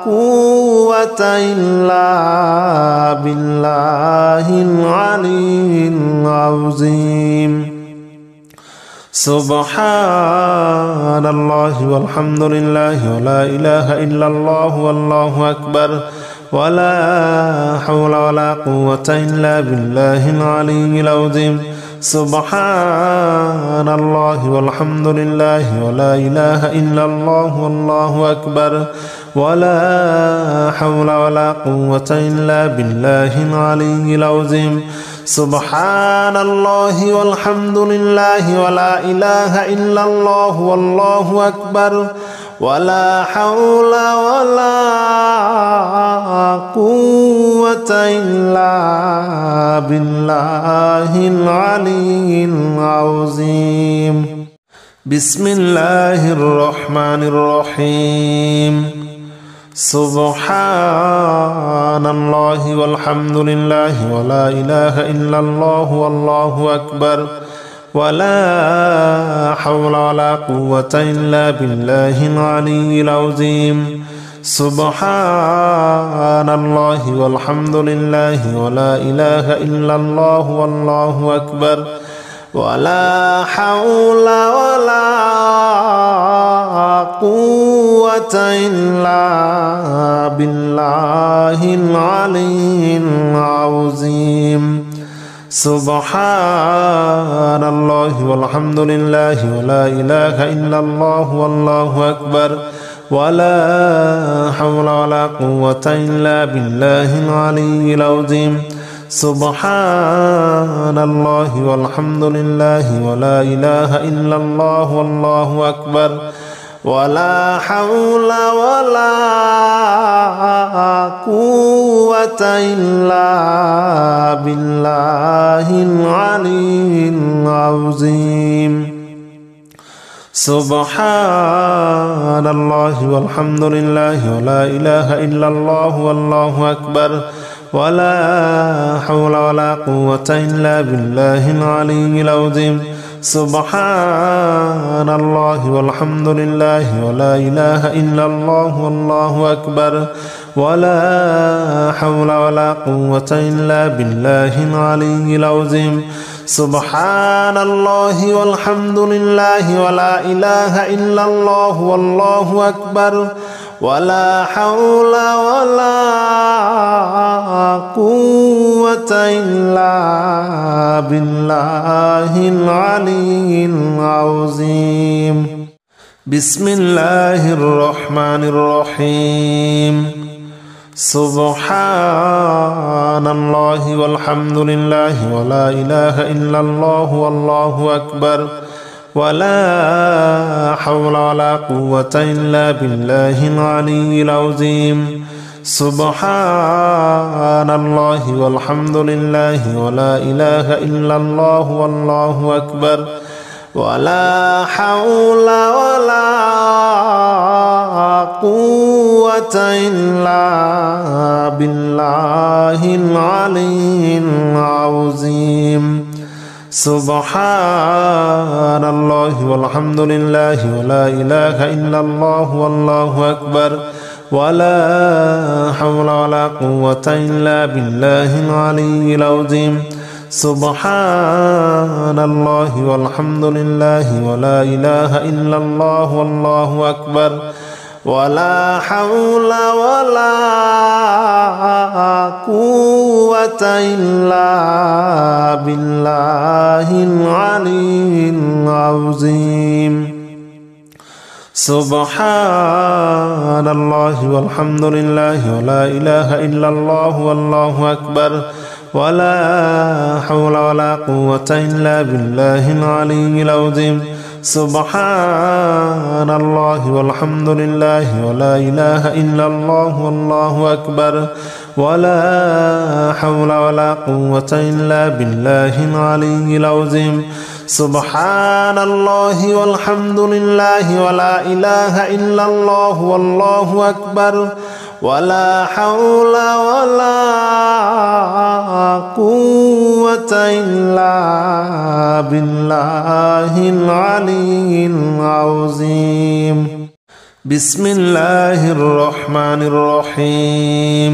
قوة إلا بالله العلي العظيم. سبحان الله والحمد لله ولا إله إلا الله والله أكبر ولا حول ولا قوة إلا بالله العلي العظيم. سبحان الله والحمد لله ولا إله إلا الله والله أكبر ولا حول ولا قوة إلا بالله العلي العظيم. سبحان الله والحمد لله ولا إله إلا الله والله أكبر ولا حول ولا قوة إلا بالله العلي العظيم. بسم الله الرحمن الرحيم. سبحان الله والحمد لله ولا إله إلا الله والله أكبر ولا حول ولا قوة إلا بالله العلي العظيم. سبحان الله والحمد لله ولا إله إلا الله والله أكبر ولا حول ولا قوة إلا بالله العلي العظيم. سبحان الله والحمد لله ولا إله إلا الله والله أكبر ولا حول ولا قوة إلا بالله العلي العظيم. سبحان الله والحمد لله ولا إله إلا الله والله أكبر ولا حول ولا قوة إلا بالله العلي العظيم. سبحان الله والحمد لله ولا إله إلا الله والله أكبر ولا حول ولا قوة إلا بالله العلي العظيم. سبحان الله والحمد لله ولا إله إلا الله والله أكبر ولا حول ولا قوة إلا بالله العلي العظيم. سبحان الله والحمد لله ولا إله إلا الله والله أكبر ولا حول ولا قوة إلا بالله العلي العظيم. بسم الله الرحمن الرحيم. سبحان الله والحمد لله ولا إله إلا الله والله أكبر ولا حول ولا قوة إلا بالله العلي العظيم. سبحان الله والحمد لله ولا إله إلا الله والله أكبر ولا حول ولا قوة إلا بالله العلي العظيم. سبحان الله والحمد لله ولا إله إلا الله والله أكبر ولا حول ولا قوة إلا بالله العلي العظيم. سبحان الله والحمد لله ولا إله إلا الله والله أكبر ولا حول ولا قوة إلا بالله العلي العظيم. سبحان الله والحمد لله ولا إله إلا الله والله أكبر ولا حول ولا قوة إلا بالله العلي العظيم. سبحان الله والحمد لله ولا إله إلا الله والله أكبر ولا حول ولا قوة إلا بالله العلي العظيم. سبحان الله والحمد لله ولا إله إلا الله والله أكبر ولا حول ولا قوة إلا بالله العلي العظيم. بسم الله الرحمن الرحيم.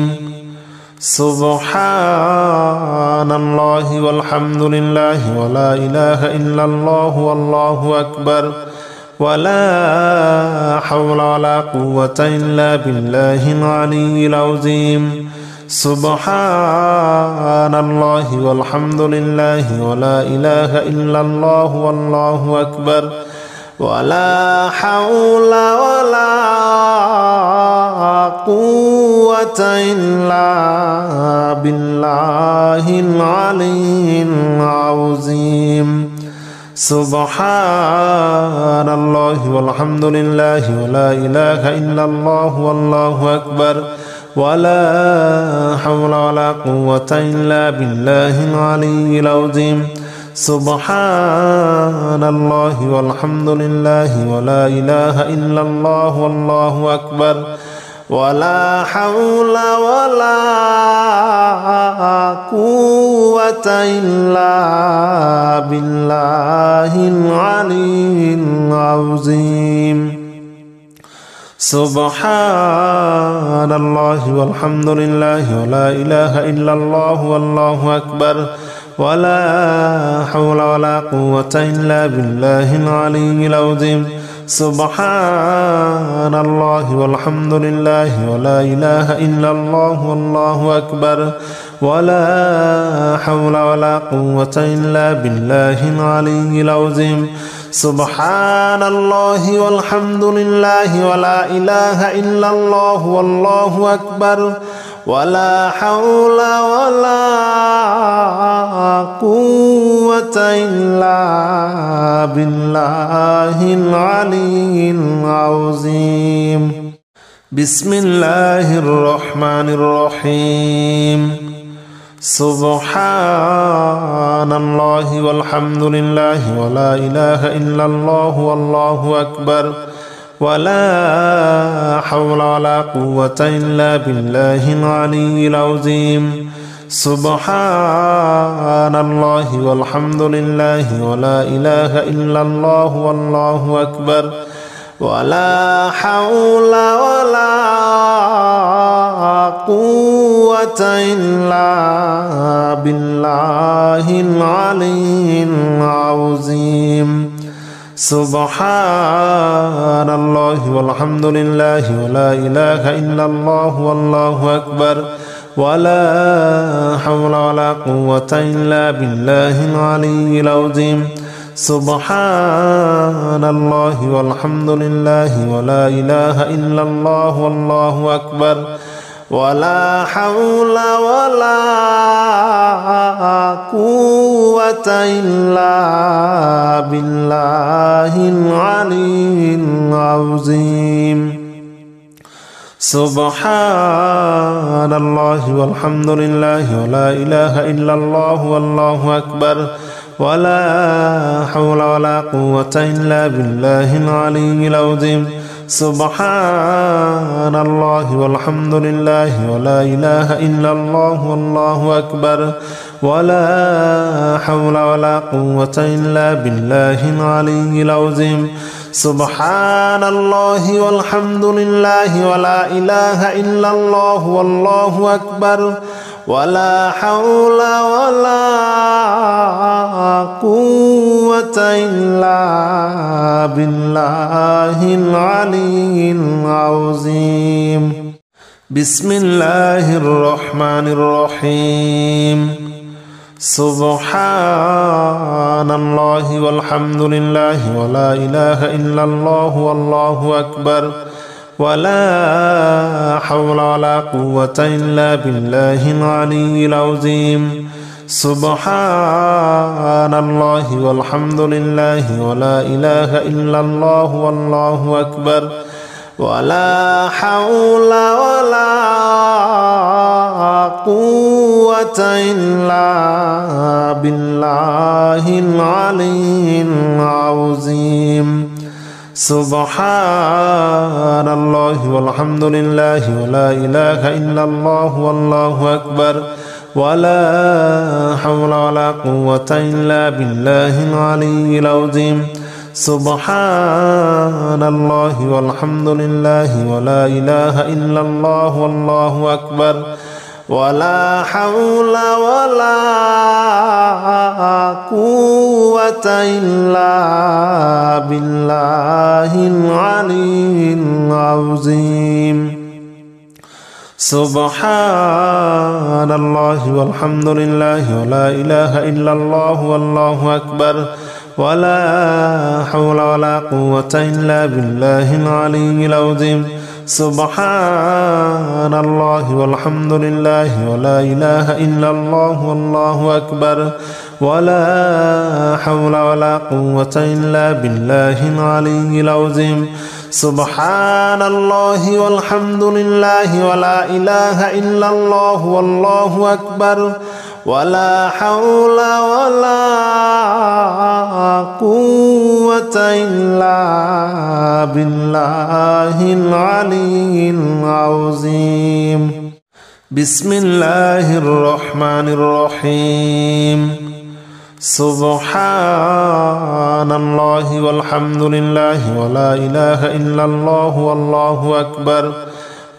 سبحان الله والحمد لله ولا إله إلا الله والله أكبر ولا حول ولا قوة إلا بالله العلي العظيم. سبحان الله والحمد لله ولا إله إلا الله والله أكبر ولا حول ولا قوة إلا بالله العلي العظيم. سبحان الله والحمد لله ولا إله إلا الله والله أكبر ولا حول ولا قوة إلا بالله العلي العظيم. سبحان الله والحمد لله ولا إله إلا الله والله أكبر ولا حول ولا قوة إلا بالله العلي العظيم. سبحان الله والحمد لله ولا إله إلا الله والله أكبر ولا حول ولا قوة إلا بالله العلي العظيم. سبحان الله والحمد لله ولا إله إلا الله والله أكبر ولا حول ولا قوة إلا بالله العلي العظيم. سبحان الله والحمد لله ولا إله إلا الله والله أكبر ولا حول ولا قوة إلا بالله العلي العظيم. بسم الله الرحمن الرحيم. سبحان الله والحمد لله ولا إله إلا الله والله أكبر ولا حول ولا قوة إلا بالله العلي العظيم. سبحان الله والحمد لله ولا إله إلا الله والله أكبر ولا حول ولا قوة إلا بالله العلي العظيم. سبحان الله والحمد لله ولا إله إلا الله والله أكبر ولا حول ولا قوة إلا بالله العلي العظيم. سبحان الله والحمد لله ولا إله إلا الله والله أكبر ولا حول ولا قوة إلا بالله العلي العظيم. سبحان الله والحمد لله ولا إله إلا الله والله أكبر ولا حول ولا قوة إلا بالله العلي العظيم. سبحان الله والحمد لله ولا إله إلا الله والله أكبر ولا حول ولا قوة إلا بالله العلي العظيم. سبحان الله والحمد لله ولا إله إلا الله والله أكبر ولا حول ولا قوة إلا بالله العلي العظيم. بسم الله الرحمن الرحيم. سبحان الله والحمد لله ولا إله إلا الله والله أكبر ولا حول ولا قوة إلا بالله العلي العظيم. سبحان الله والحمد لله ولا إله إلا الله والله أكبر ولا حول ولا قوة إلا بالله العلي العظيم. سبحان الله والحمد لله ولا إله إلا الله والله أكبر ولا حول ولا قوة إلا بالله العلي العظيم. سبحان الله والحمد لله ولا إله إلا الله والله أكبر ولا حول ولا قوة إلا بالله العلي العظيم. سبحان الله والحمد لله ولا إله إلا الله والله أكبر ولا حول ولا قوة إلا بالله العلي العظيم. سبحان الله والحمد لله ولا إله إلا الله والله أكبر ولا حول ولا قوة إلا بالله العلي العظيم. سبحان الله والحمد لله ولا إله إلا الله والله أكبر ولا حول ولا قوة إلا بالله العلي العظيم. بسم الله الرحمن الرحيم. سبحان الله والحمد لله ولا إله إلا الله والله أكبر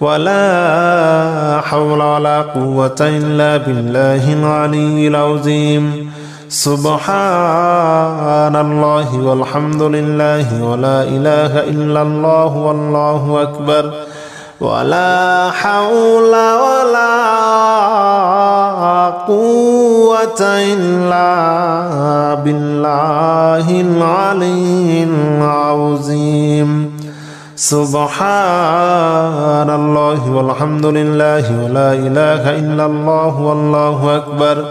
ولا حول ولا قوة إلا بالله العلي العظيم. سبحان الله والحمد لله ولا إله إلا الله والله أكبر ولا حول ولا قوة إلا بالله العلي العظيم. سبحان الله والحمد لله ولا إله إلا الله والله أكبر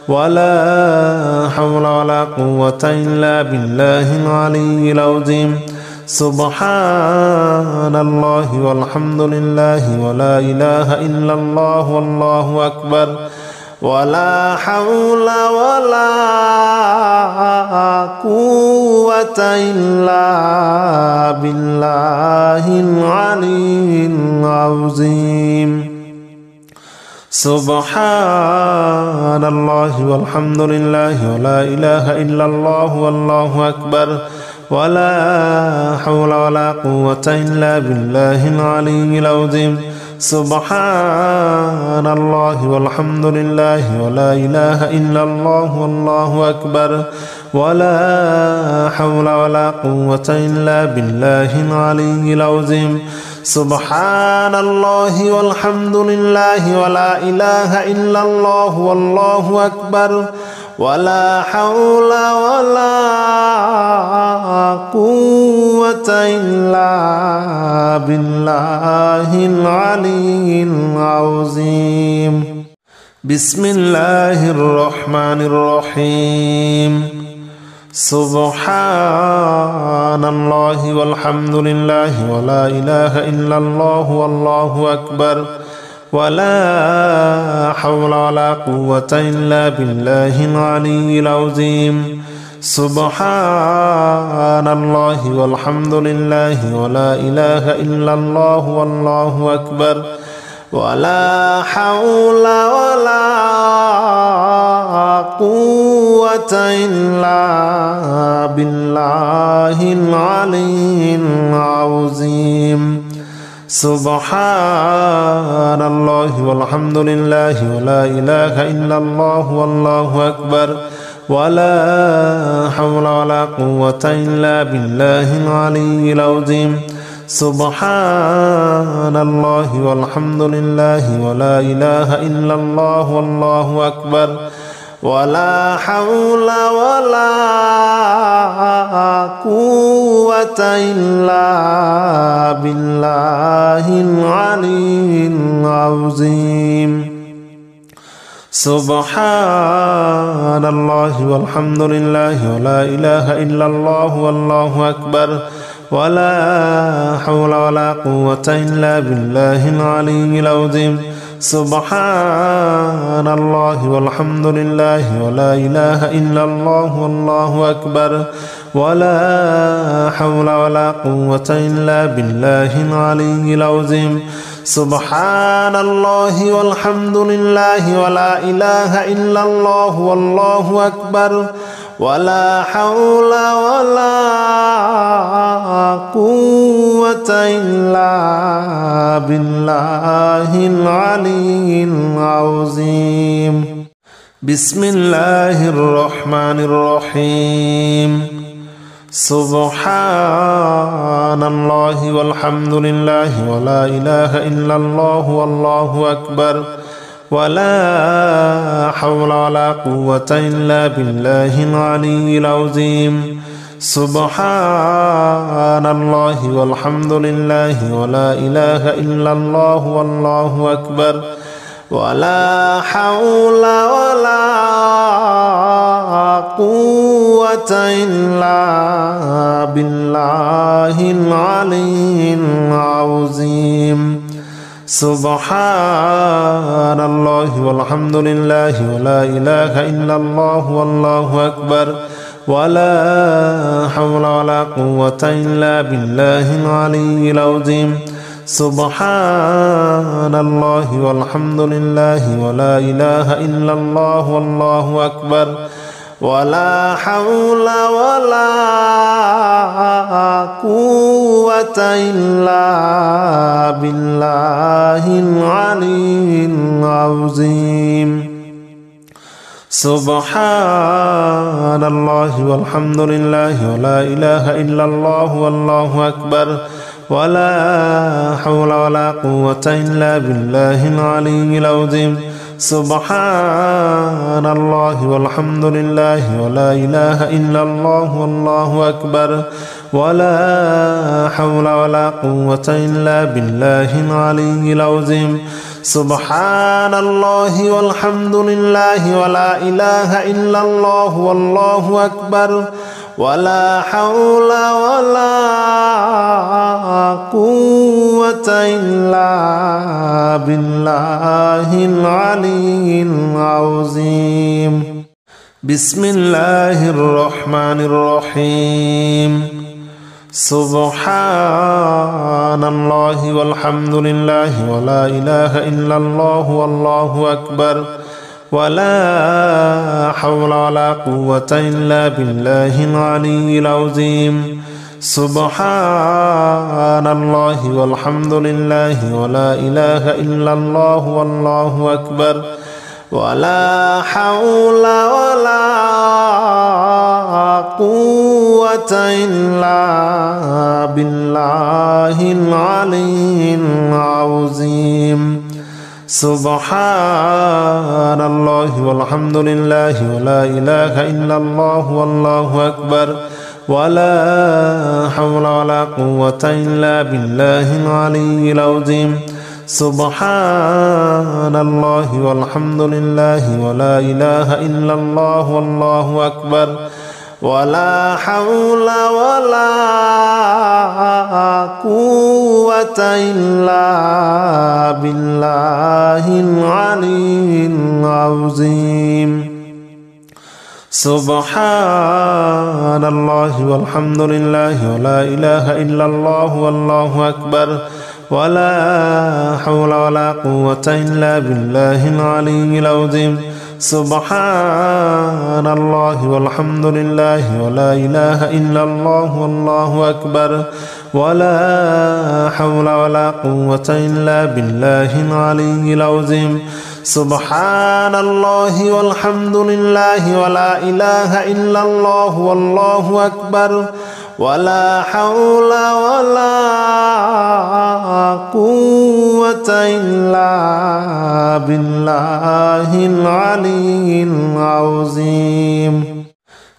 ولا حول ولا قوة إلا بالله العلي العظيم. سبحان الله والحمد لله ولا إله إلا الله والله أكبر ولا حول ولا قوة إلا بالله العلي العظيم. سبحان الله والحمد لله ولا إله إلا الله والله أكبر ولا حول ولا قوة إلا بالله العلي العظيم. سبحان الله والحمد لله ولا إله إلا الله والله أكبر ولا حول ولا قوة إلا بالله العلي العظيم. سبحان الله والحمد لله ولا إله إلا الله والله أكبر ولا حول ولا قوة إلا بالله العلي العظيم. بسم الله الرحمن الرحيم. سبحان الله والحمد لله ولا إله إلا الله والله أكبر ولا حول ولا قوة إلا بالله العلي العظيم. سبحان الله والحمد لله ولا إله إلا الله والله أكبر ولا حول ولا قوة إلا بالله العلي العظيم. سبحان الله والحمد لله ولا إله إلا الله والله أكبر ولا حول ولا قوة إلا بالله العلي العظيم سبحان الله والحمد لله ولا إله إلا الله والله أكبر ولا حول ولا قوة إلا بالله العلي العظيم سبحان الله والحمد لله ولا إله إلا الله والله أكبر ولا حول ولا قوة إلا بالله العلي العظيم سبحان الله والحمد لله ولا إله إلا الله والله أكبر ولا حول ولا قوة إلا بالله العلي العظيم سبحان الله والحمد لله ولا إله إلا الله والله أكبر ولا حول ولا قوة إلا بالله العلي العظيم بسم الله الرحمن الرحيم سبحان الله والحمد لله ولا إله إلا الله والله أكبر ولا حول ولا قوة إلا بالله العلي العظيم سبحان الله والحمد لله ولا إله إلا الله والله أكبر ولا حول ولا قوة إلا بالله العلي العظيم سبحان الله والحمد لله ولا إله إلا الله والله أكبر ولا حول ولا قوة إلا بالله العلي العظيم سبحان الله والحمد لله ولا إله إلا الله والله أكبر ولا حول ولا قوة إلا بالله العلي العظيم سبحان الله والحمد لله ولا إله إلا الله والله أكبر ولا حول ولا قوة إلا بالله العلي العظيم سبحان الله والحمد لله ولا إله إلا الله والله أكبر ولا حول ولا قوة إلا بالله العلي العظيم سبحان الله والحمد لله ولا إله إلا الله والله أكبر ولا حول ولا قوة إلا بالله العلي العظيم بسم الله الرحمن الرحيم سبحان الله والحمد لله ولا إله إلا الله والله أكبر ولا حول ولا قوة إلا بالله العلي العظيم سبحان الله والحمد لله ولا إله إلا الله والله أكبر ولا حول ولا قوة إلا بالله العلي العظيم سبحان الله والحمد لله ولا إله إلا الله والله أكبر ولا حول ولا قوة إلا بالله العلي العظيم سبحان الله والحمد لله ولا إله إلا الله والله أكبر ولا حول ولا قوة إلا بالله العلي العظيم سبحان الله والحمد لله ولا إله إلا الله والله أكبر ولا حول ولا قوة إلا بالله العلي العظيم سبحان الله والحمد لله ولا إله إلا الله والله أكبر ولا حول ولا قوة إلا بالله العلي العظيم سبحان الله والحمد لله ولا إله إلا الله والله أكبر ولا حول ولا قوة إلا بالله العلي العظيم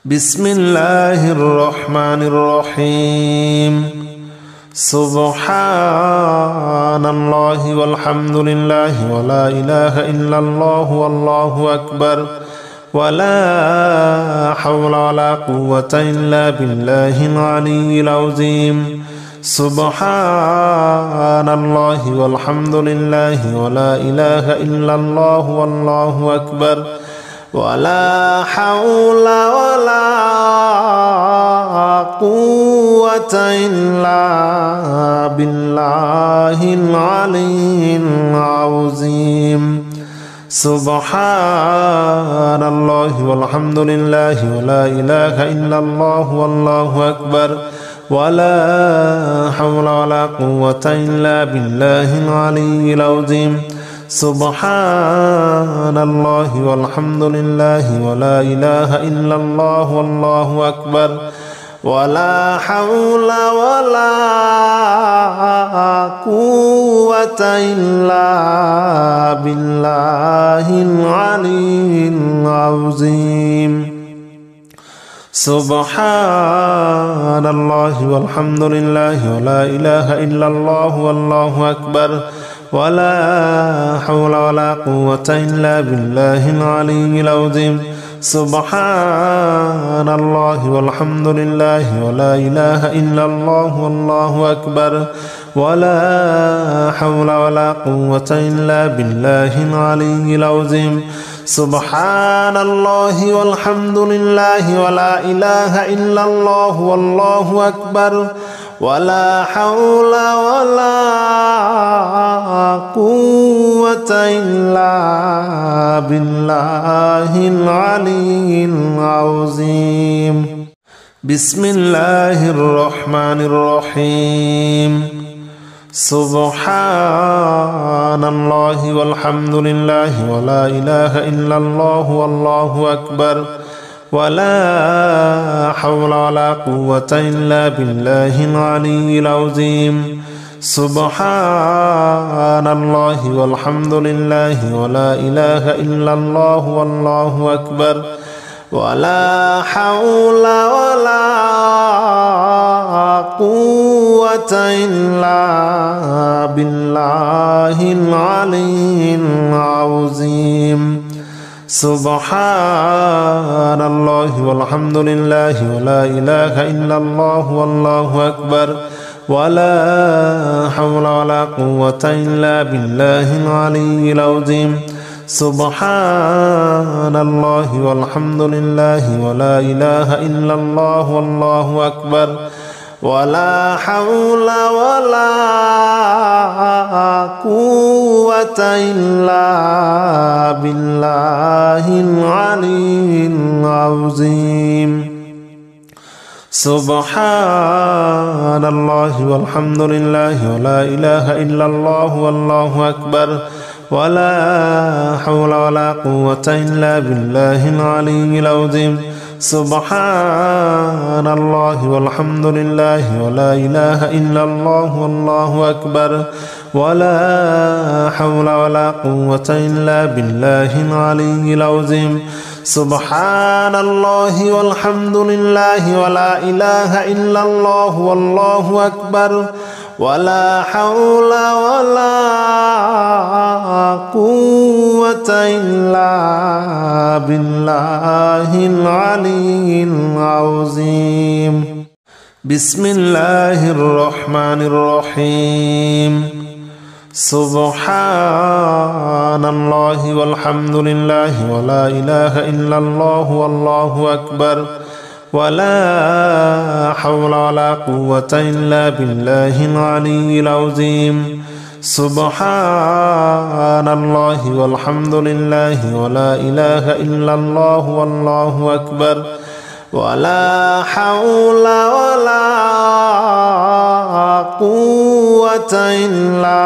بسم الله الرحمن الرحيم سبحان الله والحمد لله ولا إله إلا الله والله أكبر ولا حول ولا قوة إلا بالله العلي العظيم سبحان الله والحمد لله ولا إله إلا الله والله أكبر ولا حول ولا قوة إلا بالله العلي العظيم سبحان الله والحمد لله ولا إله إلا الله والله أكبر ولا حول ولا قوة إلا بالله العلي العظيم سبحان الله والحمد لله ولا إله إلا الله والله أكبر ولا حول ولا قوة إلا بالله العلي العظيم سبحان الله والحمد لله ولا إله إلا الله والله أكبر ولا حول ولا قوة إلا بالله العلي العظيم سبحان الله والحمد لله ولا إله إلا الله والله أكبر ولا حول ولا قوة إلا بالله العلي العظيم سبحان الله والحمد لله ولا إله إلا الله والله أكبر ولا حول ولا قوة إلا بالله العلي العظيم بسم الله الرحمن الرحيم سبحان الله والحمد لله ولا إله إلا الله والله أكبر ولا حول ولا قوة إلا بالله العلي العظيم سبحان الله والحمد لله ولا إله إلا الله والله أكبر ولا حول ولا قوة إلا بالله العلي العظيم سبحان الله والحمد لله ولا إله إلا الله والله أكبر ولا حول ولا قوة إلا بالله العلي العظيم سبحان الله والحمد لله ولا إله إلا الله والله أكبر ولا حول ولا قوة إلا بالله العلي العظيم سبحان الله والحمد لله ولا إله إلا الله والله أكبر ولا حول ولا قوة إلا بالله العلي العظيم سبحان الله والحمد لله ولا إله إلا الله والله أكبر ولا حول ولا قوة إلا بالله العلي العظيم سبحان الله والحمد لله ولا إله إلا الله والله أكبر ولا حول ولا قوة إلا بالله العلي العظيم بسم الله الرحمن الرحيم سبحان الله والحمد لله ولا إله إلا الله والله أكبر ولا حول ولا قوة إلا بالله العلي العظيم سبحان الله والحمد لله ولا إله إلا الله والله أكبر ولا حول ولا قوة إلا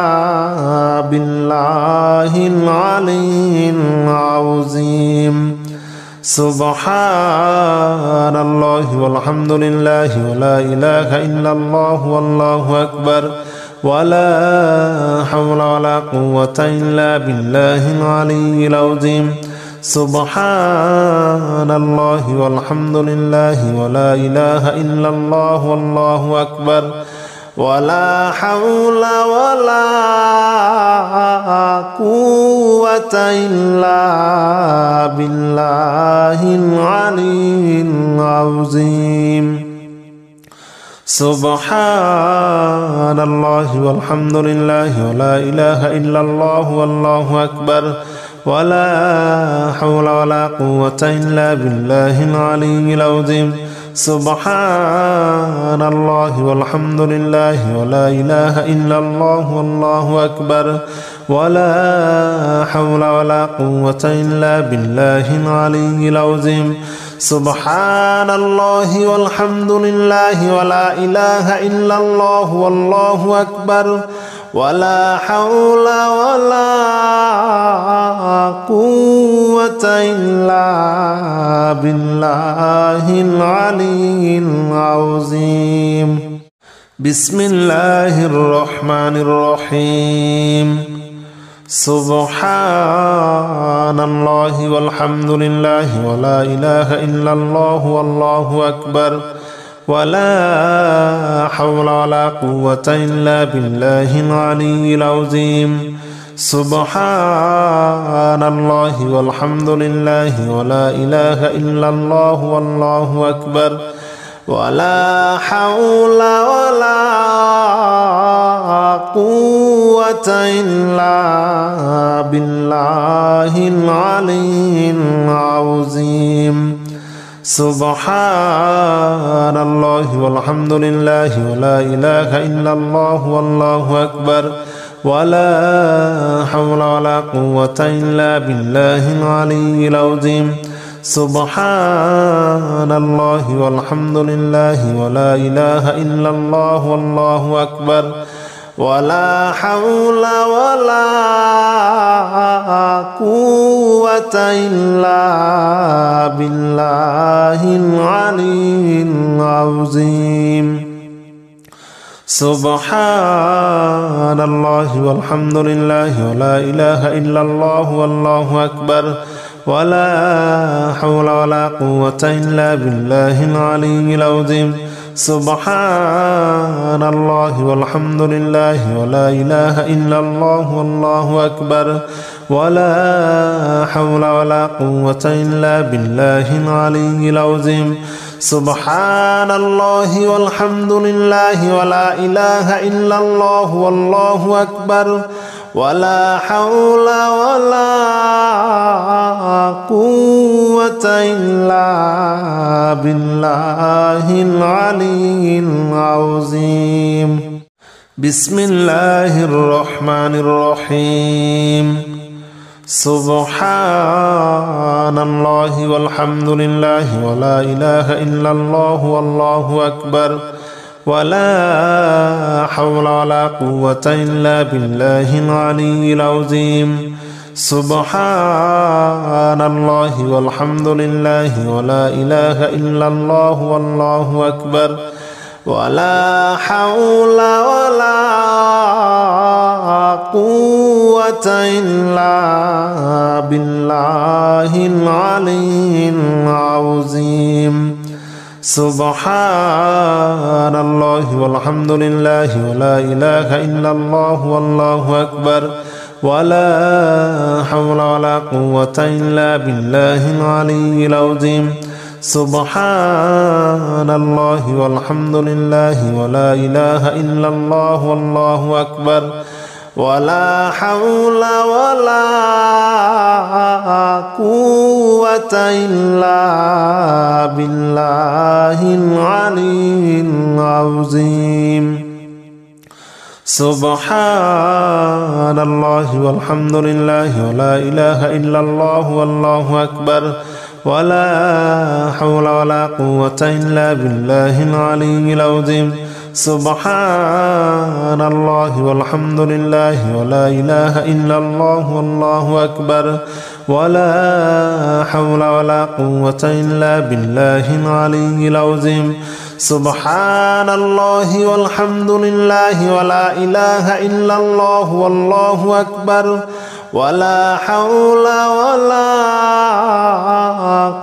بالله العلي العظيم سبحان الله والحمد لله ولا إله إلا الله والله أكبر ولا حول ولا قوة إلا بالله العلي العظيم سبحان الله والحمد لله ولا إله إلا الله والله أكبر ولا حول ولا قوة إلا بالله العلي العظيم سبحان الله والحمد لله ولا إله إلا الله والله أكبر ولا حول ولا قوة إلا بالله العلي العظيم سبحان الله والحمد لله ولا إله إلا الله والله أكبر ولا حول ولا قوة إلا بالله العلي العظيم سبحان الله والحمد لله ولا إله إلا الله والله أكبر ولا حول ولا قوة إلا بالله العلي العظيم بسم الله الرحمن الرحيم سبحان الله والحمد لله ولا إله إلا الله والله أكبر ولا حول ولا قوة إلا بالله العلي العظيم سبحان الله والحمد لله ولا إله إلا الله والله أكبر ولا حول ولا قوة إلا بالله العلي العظيم سبحان الله والحمد لله ولا إله إلا الله والله أكبر ولا حول ولا قوة إلا بالله العلي العظيم سبحان الله والحمد لله ولا إله إلا الله والله أكبر ولا حول ولا قوة إلا بالله العلي العظيم سبحان الله والحمد لله ولا إله إلا الله والله أكبر ولا حول ولا قوة إلا بالله العلي العظيم سبحان الله والحمد لله ولا إله إلا الله والله أكبر ولا حول ولا قوة إلا بالله العلي العظيم سبحان الله والحمد لله ولا إله إلا الله والله أكبر ولا حول ولا قوة إلا بالله العلي العظيم بسم الله الرحمن الرحيم سبحان الله والحمد لله ولا إله إلا الله والله أكبر ولا حول ولا قوة إلا بالله العلي العظيم سبحان الله والحمد لله ولا إله إلا الله والله أكبر ولا حول ولا قوة إلا بالله العلي العظيم سبحان الله والحمد لله ولا إله إلا الله والله أكبر ولا حول ولا قوة إلا بالله العلي العظيم سبحان الله والحمد لله ولا إله إلا الله والله أكبر ولا حول ولا قوة إلا بالله العلي العظيم سبحان الله والحمد لله ولا إله إلا الله والله أكبر ولا حول ولا قوة إلا بالله العلي العظيم سبحان الله والحمد لله ولا إله إلا الله والله أكبر ولا حول ولا قوة إلا بالله العلي العظيم سبحان الله والحمد لله ولا إله إلا الله والله أكبر ولا حول ولا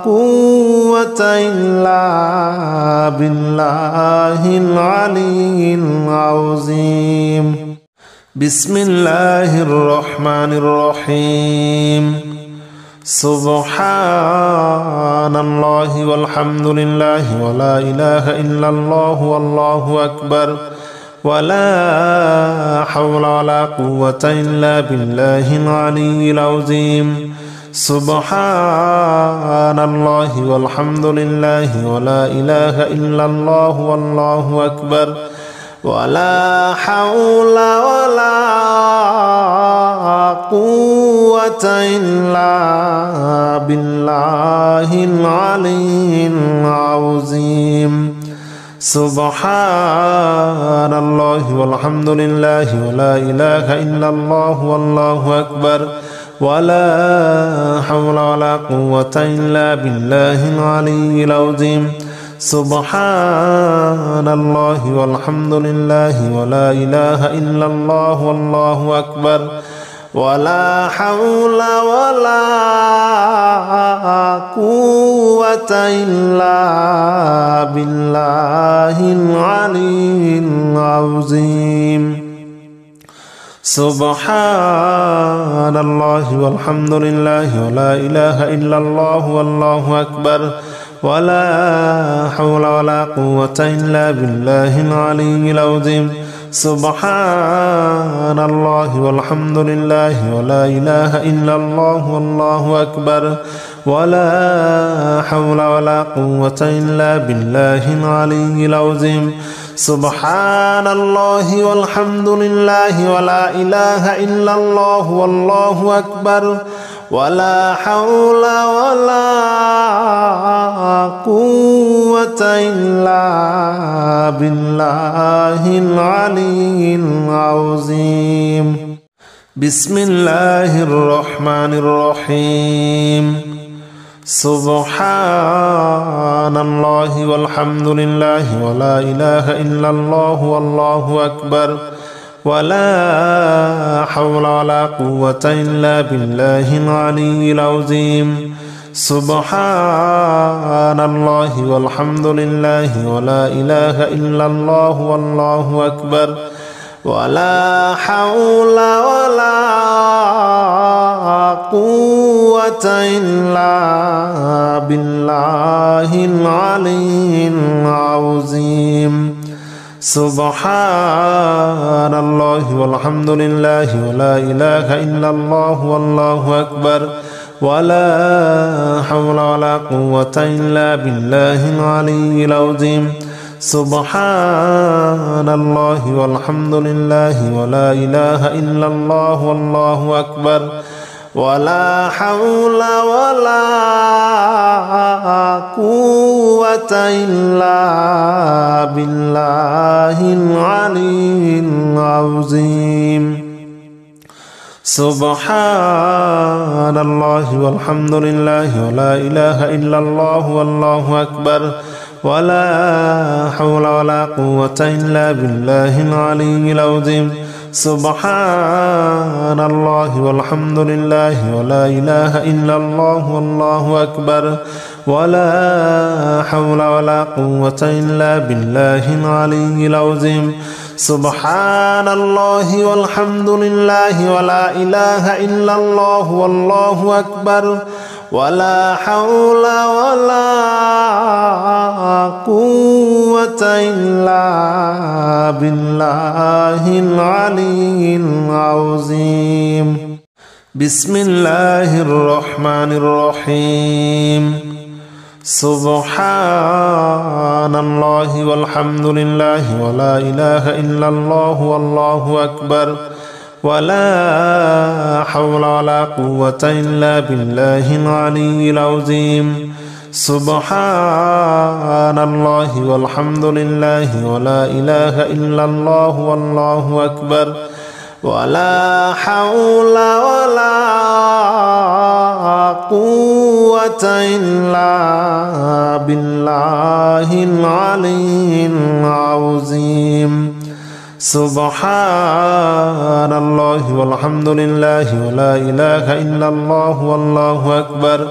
قوة إلا بالله العلي العظيم بسم الله الرحمن الرحيم سبحان الله والحمد لله ولا إله إلا الله والله أكبر ولا حول ولا قوة إلا بالله العلي العظيم سبحان الله والحمد لله ولا إله إلا الله والله أكبر ولا حول ولا قوة إلا بالله العلي العظيم سبحان الله والحمد لله ولا إله إلا الله والله أكبر ولا حول ولا قوة إلا بالله العلي العظيم سبحان الله والحمد لله ولا إله إلا الله والله أكبر ولا حول ولا قوة إلا بالله العلي العظيم سبحان الله والحمد لله ولا إله إلا الله والله أكبر ولا حول ولا قوة إلا بالله العلي العظيم سبحان الله والحمد لله ولا إله إلا الله والله أكبر ولا حول ولا قوة إلا بالله العلي العظيم سبحان الله والحمد لله ولا إله إلا الله والله أكبر ولا حول ولا قوة إلا بالله العلي العظيم بسم الله الرحمن الرحيم سبحان الله والحمد لله ولا إله إلا الله والله أكبر ولا حول ولا قوة إلا بالله العلي العظيم سبحان الله والحمد لله ولا إله إلا الله والله أكبر ولا حول ولا قوة إلا بالله العلي العظيم سبحان الله والحمد لله ولا إله إلا الله والله أكبر ولا حول ولا قوة إلا بالله العلي العظيم سبحان الله والحمد لله ولا إله إلا الله والله أكبر ولا حول ولا قوة إلا بالله العلي العظيم سبحان الله والحمد لله ولا إله إلا الله والله أكبر ولا حول ولا قوة إلا بالله العلي العظيم سبحان الله والحمد لله ولا إله إلا الله والله أكبر ولا حول ولا قوة إلا بالله العلي العظيم سبحان الله والحمد لله ولا إله إلا الله والله أكبر ولا حول ولا قوة إلا بالله العلي العظيم بسم الله الرحمن الرحيم سبحان الله والحمد لله ولا إله إلا الله والله أكبر ولا حول ولا قوة إلا بالله العلي العظيم سبحان الله والحمد لله ولا إله إلا الله والله أكبر ولا حول ولا قوة إلا بالله العلي العظيم سبحان الله والحمد لله ولا إله إلا الله والله أكبر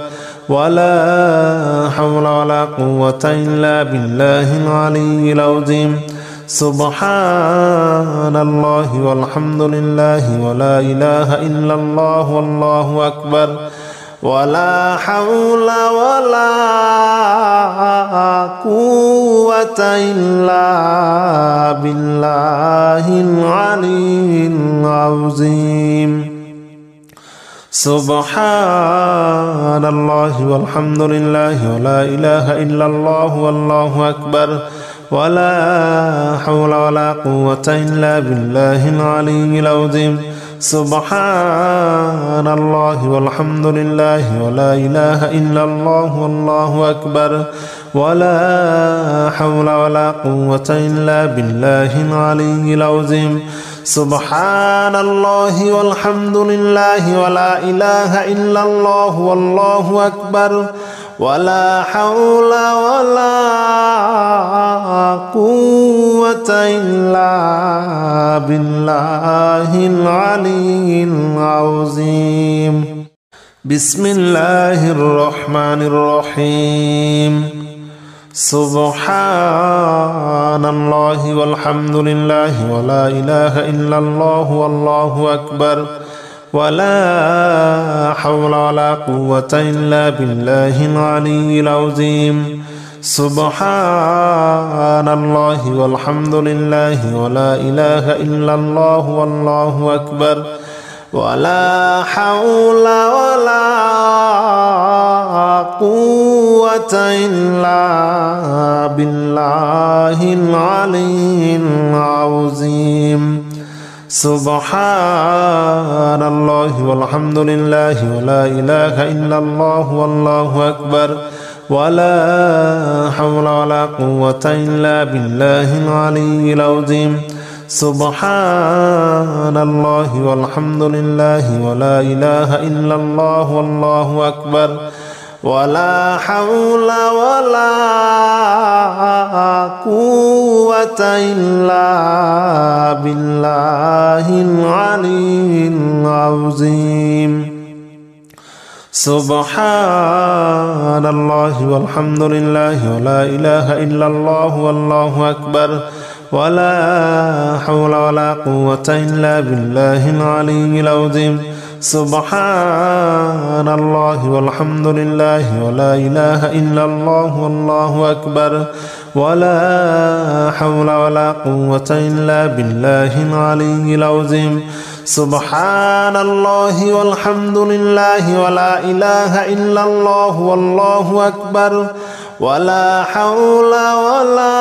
ولا حول ولا قوة إلا بالله العلي العظيم سبحان الله والحمد لله ولا إله إلا الله والله أكبر ولا حول ولا قوة إلا بالله العلي العظيم سبحان الله والحمد لله ولا إله إلا الله والله أكبر ولا حول ولا قوة إلا بالله العلي العظيم سبحان الله والحمد لله ولا إله إلا الله والله أكبر ولا حول ولا قوة إلا بالله العلي العظيم سبحان الله والحمد لله ولا إله إلا الله والله أكبر ولا حول ولا قوة إلا بالله العلي العظيم بسم الله الرحمن الرحيم سبحان الله والحمد لله ولا إله إلا الله والله أكبر ولا حول ولا قوة إلا بالله العلي العظيم سبحان الله والحمد لله ولا إله إلا الله والله أكبر ولا حول ولا قوة إلا بالله العلي العظيم سبحان الله والحمد لله ولا إله إلا الله والله أكبر ولا حول ولا قوة إلا بالله العلي العظيم سبحان الله والحمد لله ولا إله إلا الله والله أكبر ولا حول ولا قوة إلا بالله العلي العظيم سبحان الله والحمد لله ولا إله إلا الله والله أكبر ولا حول ولا قوة إلا بالله العلي العظيم سبحان الله والحمد لله ولا إله إلا الله والله أكبر ولا حول ولا قوة إلا بالله العلي العظيم سبحان الله والحمد لله ولا إله إلا الله والله أكبر ولا حول ولا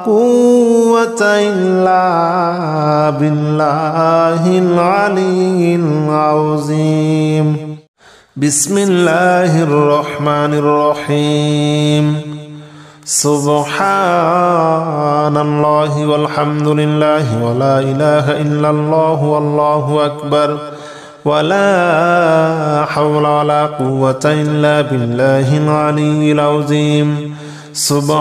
قوة إلا بالله العلي العظيم بسم الله الرحمن الرحيم سبحان الله والحمد لله ولا إله إلا الله والله أكبر ولا حول ولا قوة إلا بالله العلي العظيم سبحان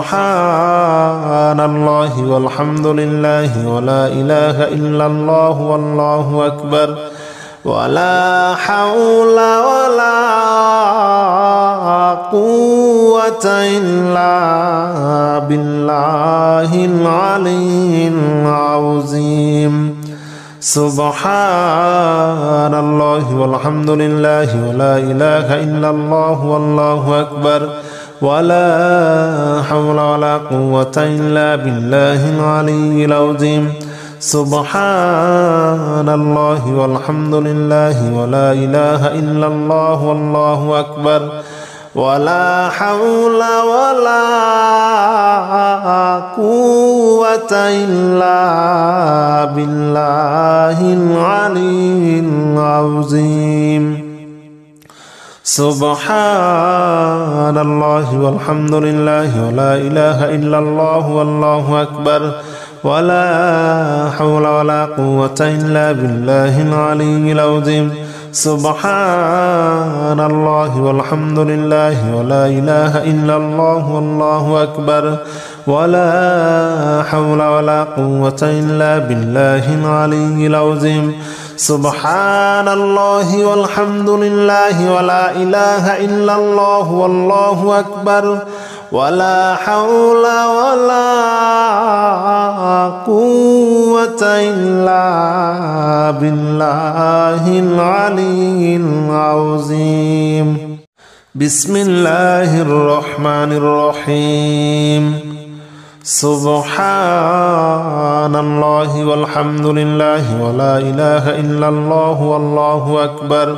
الله والحمد لله ولا إله إلا الله والله أكبر ولا حول ولا قوة إلا بالله العلي العظيم سبحان الله والحمد لله ولا إله إلا الله والله أكبر ولا حول ولا قوة إلا بالله العلي العظيم سبحان الله والحمد لله ولا إله إلا الله والله أكبر ولا حول ولا قوة إلا بالله العلي العظيم سبحان الله والحمد لله ولا إله إلا الله والله أكبر ولا حول ولا قوة إلا بالله العلي العظيم سبحان الله والحمد لله ولا إله إلا الله والله أكبر ولا حول ولا قوة إلا بالله العلي العظيم سبحان الله والحمد لله ولا إله إلا الله والله أكبر ولا حول ولا قوة إلا بالله العلي العظيم بسم الله الرحمن الرحيم سبحان الله والحمد لله ولا إله إلا الله والله أكبر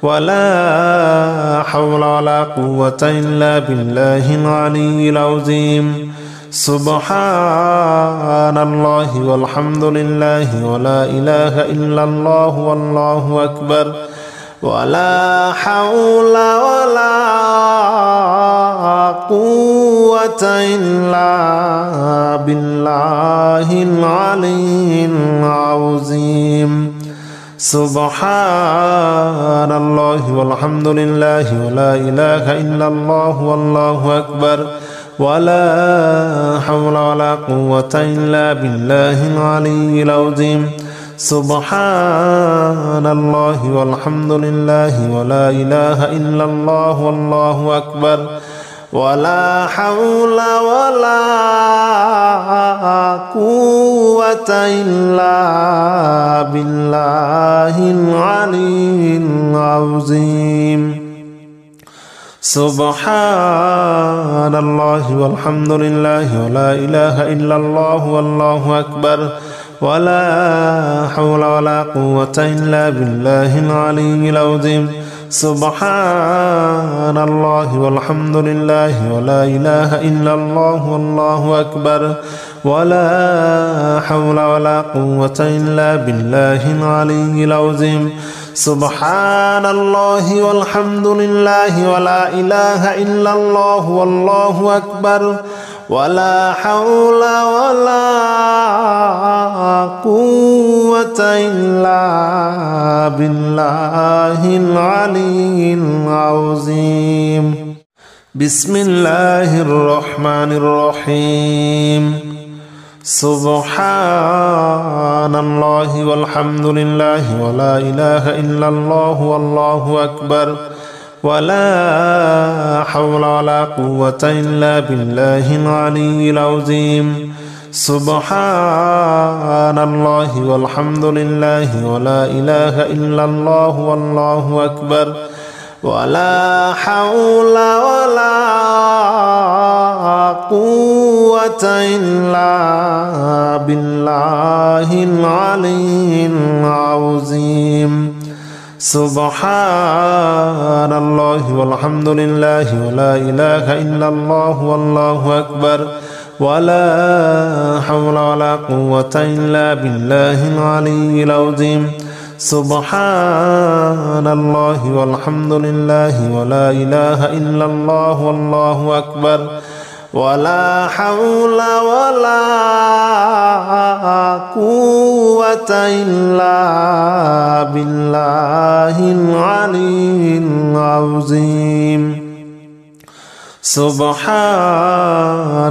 ولا حول ولا قوة إلا بالله العلي العظيم سبحان الله والحمد لله ولا إله إلا الله والله أكبر ولا حول ولا قوة إلا بالله العلي العظيم سبحان الله والحمد لله ولا إله إلا الله والله أكبر ولا حول ولا قوة إلا بالله العلي العظيم سبحان الله والحمد لله ولا إله إلا الله والله أكبر ولا حول ولا قوة إلا بالله العلي العظيم سبحان الله والحمد لله ولا إله إلا الله والله أكبر ولا حول ولا قوة إلا بالله العلي العظيم سبحان الله والحمد لله ولا إله إلا الله والله أكبر ولا حول ولا قوة إلا بالله العلي العظيم سبحان الله والحمد لله ولا إله إلا الله والله أكبر ولا حول ولا قوة إلا بالله العلي العظيم بسم الله الرحمن الرحيم سبحان الله والحمد لله ولا إله إلا الله والله أكبر ولا حول ولا قوة إلا بالله العلي العظيم سبحان الله والحمد لله ولا إله إلا الله والله أكبر ولا حول ولا قوة إلا بالله العلي العظيم سبحان الله والحمد لله ولا إله إلا الله والله أكبر ولا حول ولا قوة إلا بالله العلي العظيم سبحان الله والحمد لله ولا إله إلا الله والله أكبر ولا حول ولا قوة إلا بالله العلي العظيم سبحان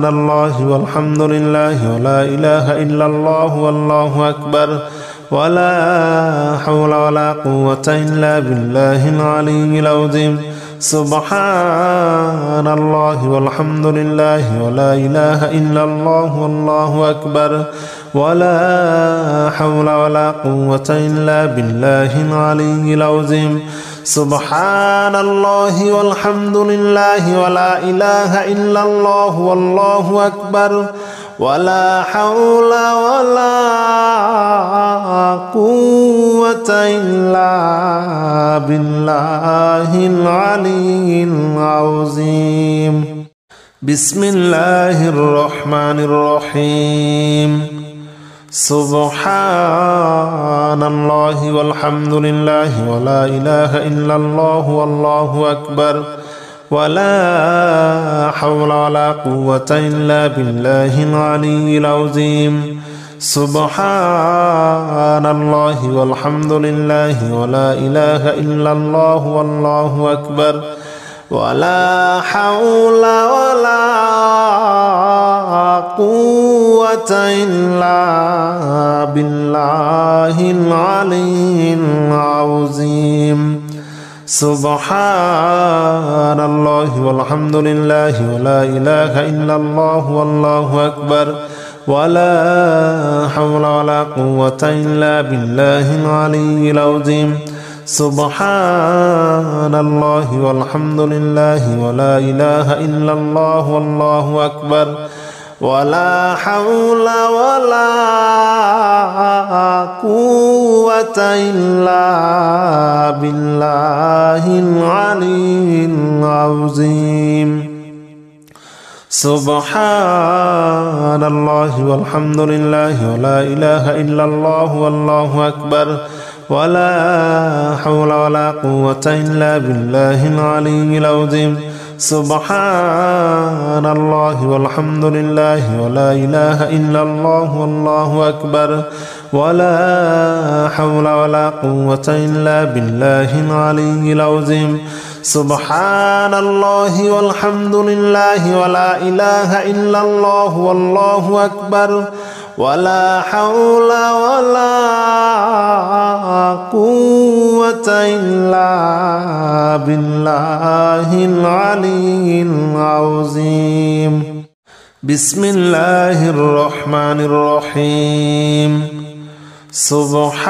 الله والحمد لله ولا إله إلا الله والله أكبر ولا حول ولا قوة إلا بالله العلي العظيم سبحان الله والحمد لله ولا إله إلا الله والله أكبر ولا حول ولا قوة إلا بالله العلي العظيم سبحان الله والحمد لله ولا إله إلا الله والله أكبر ولا حول ولا قوة إلا بالله العلي العظيم بسم الله الرحمن الرحيم سبحان الله والحمد لله ولا إله إلا الله والله أكبر ولا حول ولا قوة إلا بالله العلي العظيم سبحان الله والحمد لله ولا إله إلا الله والله أكبر ولا حول ولا قوة إلا بالله العلي العظيم سبحان الله والحمد لله ولا إله إلا الله والله أكبر ولا حول ولا قوة إلا بالله العلي العظيم سبحان الله والحمد لله ولا إله إلا الله والله أكبر ولا حول ولا قوة إلا بالله العلي العظيم سبحان الله والحمد لله ولا إله إلا الله والله أكبر ولا حول ولا قوة إلا بالله العلي العظيم سبحان الله والحمد لله ولا إله إلا الله والله أكبر ولا حول ولا قوة إلا بالله العلي العظيم سبحان الله والحمد لله ولا إله إلا الله والله أكبر ولا حول ولا قوة إلا بالله العلي العظيم بسم الله الرحمن الرحيم سبحان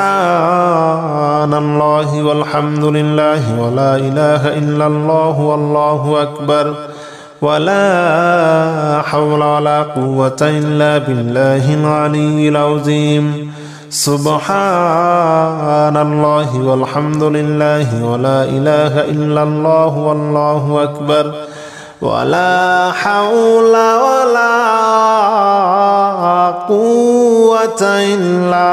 الله والحمد لله ولا إله إلا الله والله أكبر ولا حول ولا قوة إلا بالله العلي العظيم سبحان الله والحمد لله ولا إله إلا الله والله أكبر ولا حول ولا قوة إلا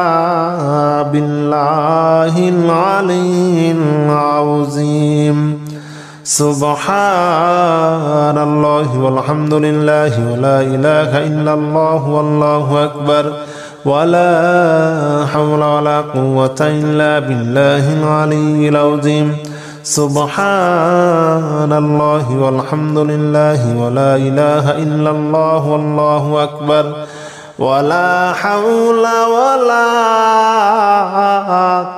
بالله العلي العظيم سبحان الله والحمد لله ولا إله إلا الله والله أكبر ولا حول ولا قوة إلا بالله العلي العظيم سبحان الله والحمد لله ولا إله إلا الله والله أكبر ولا حول ولا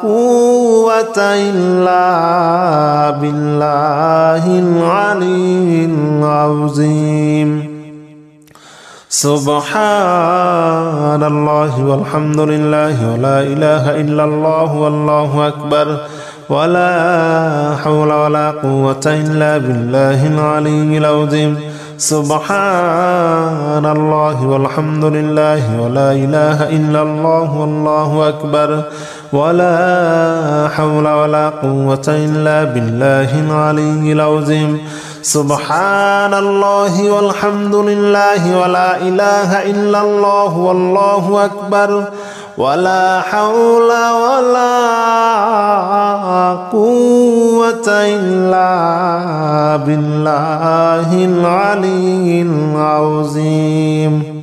قوة إلا بالله العلي العظيم سبحان الله والحمد لله ولا إله إلا الله والله أكبر ولا حول ولا قوة إلا بالله العلي العظيم سبحان الله والحمد لله ولا إله إلا الله والله أكبر ولا حول ولا قوة إلا بالله العلي العظيم سبحان الله والحمد لله ولا إله إلا الله والله أكبر ولا حول ولا قوة إلا بالله العلي العظيم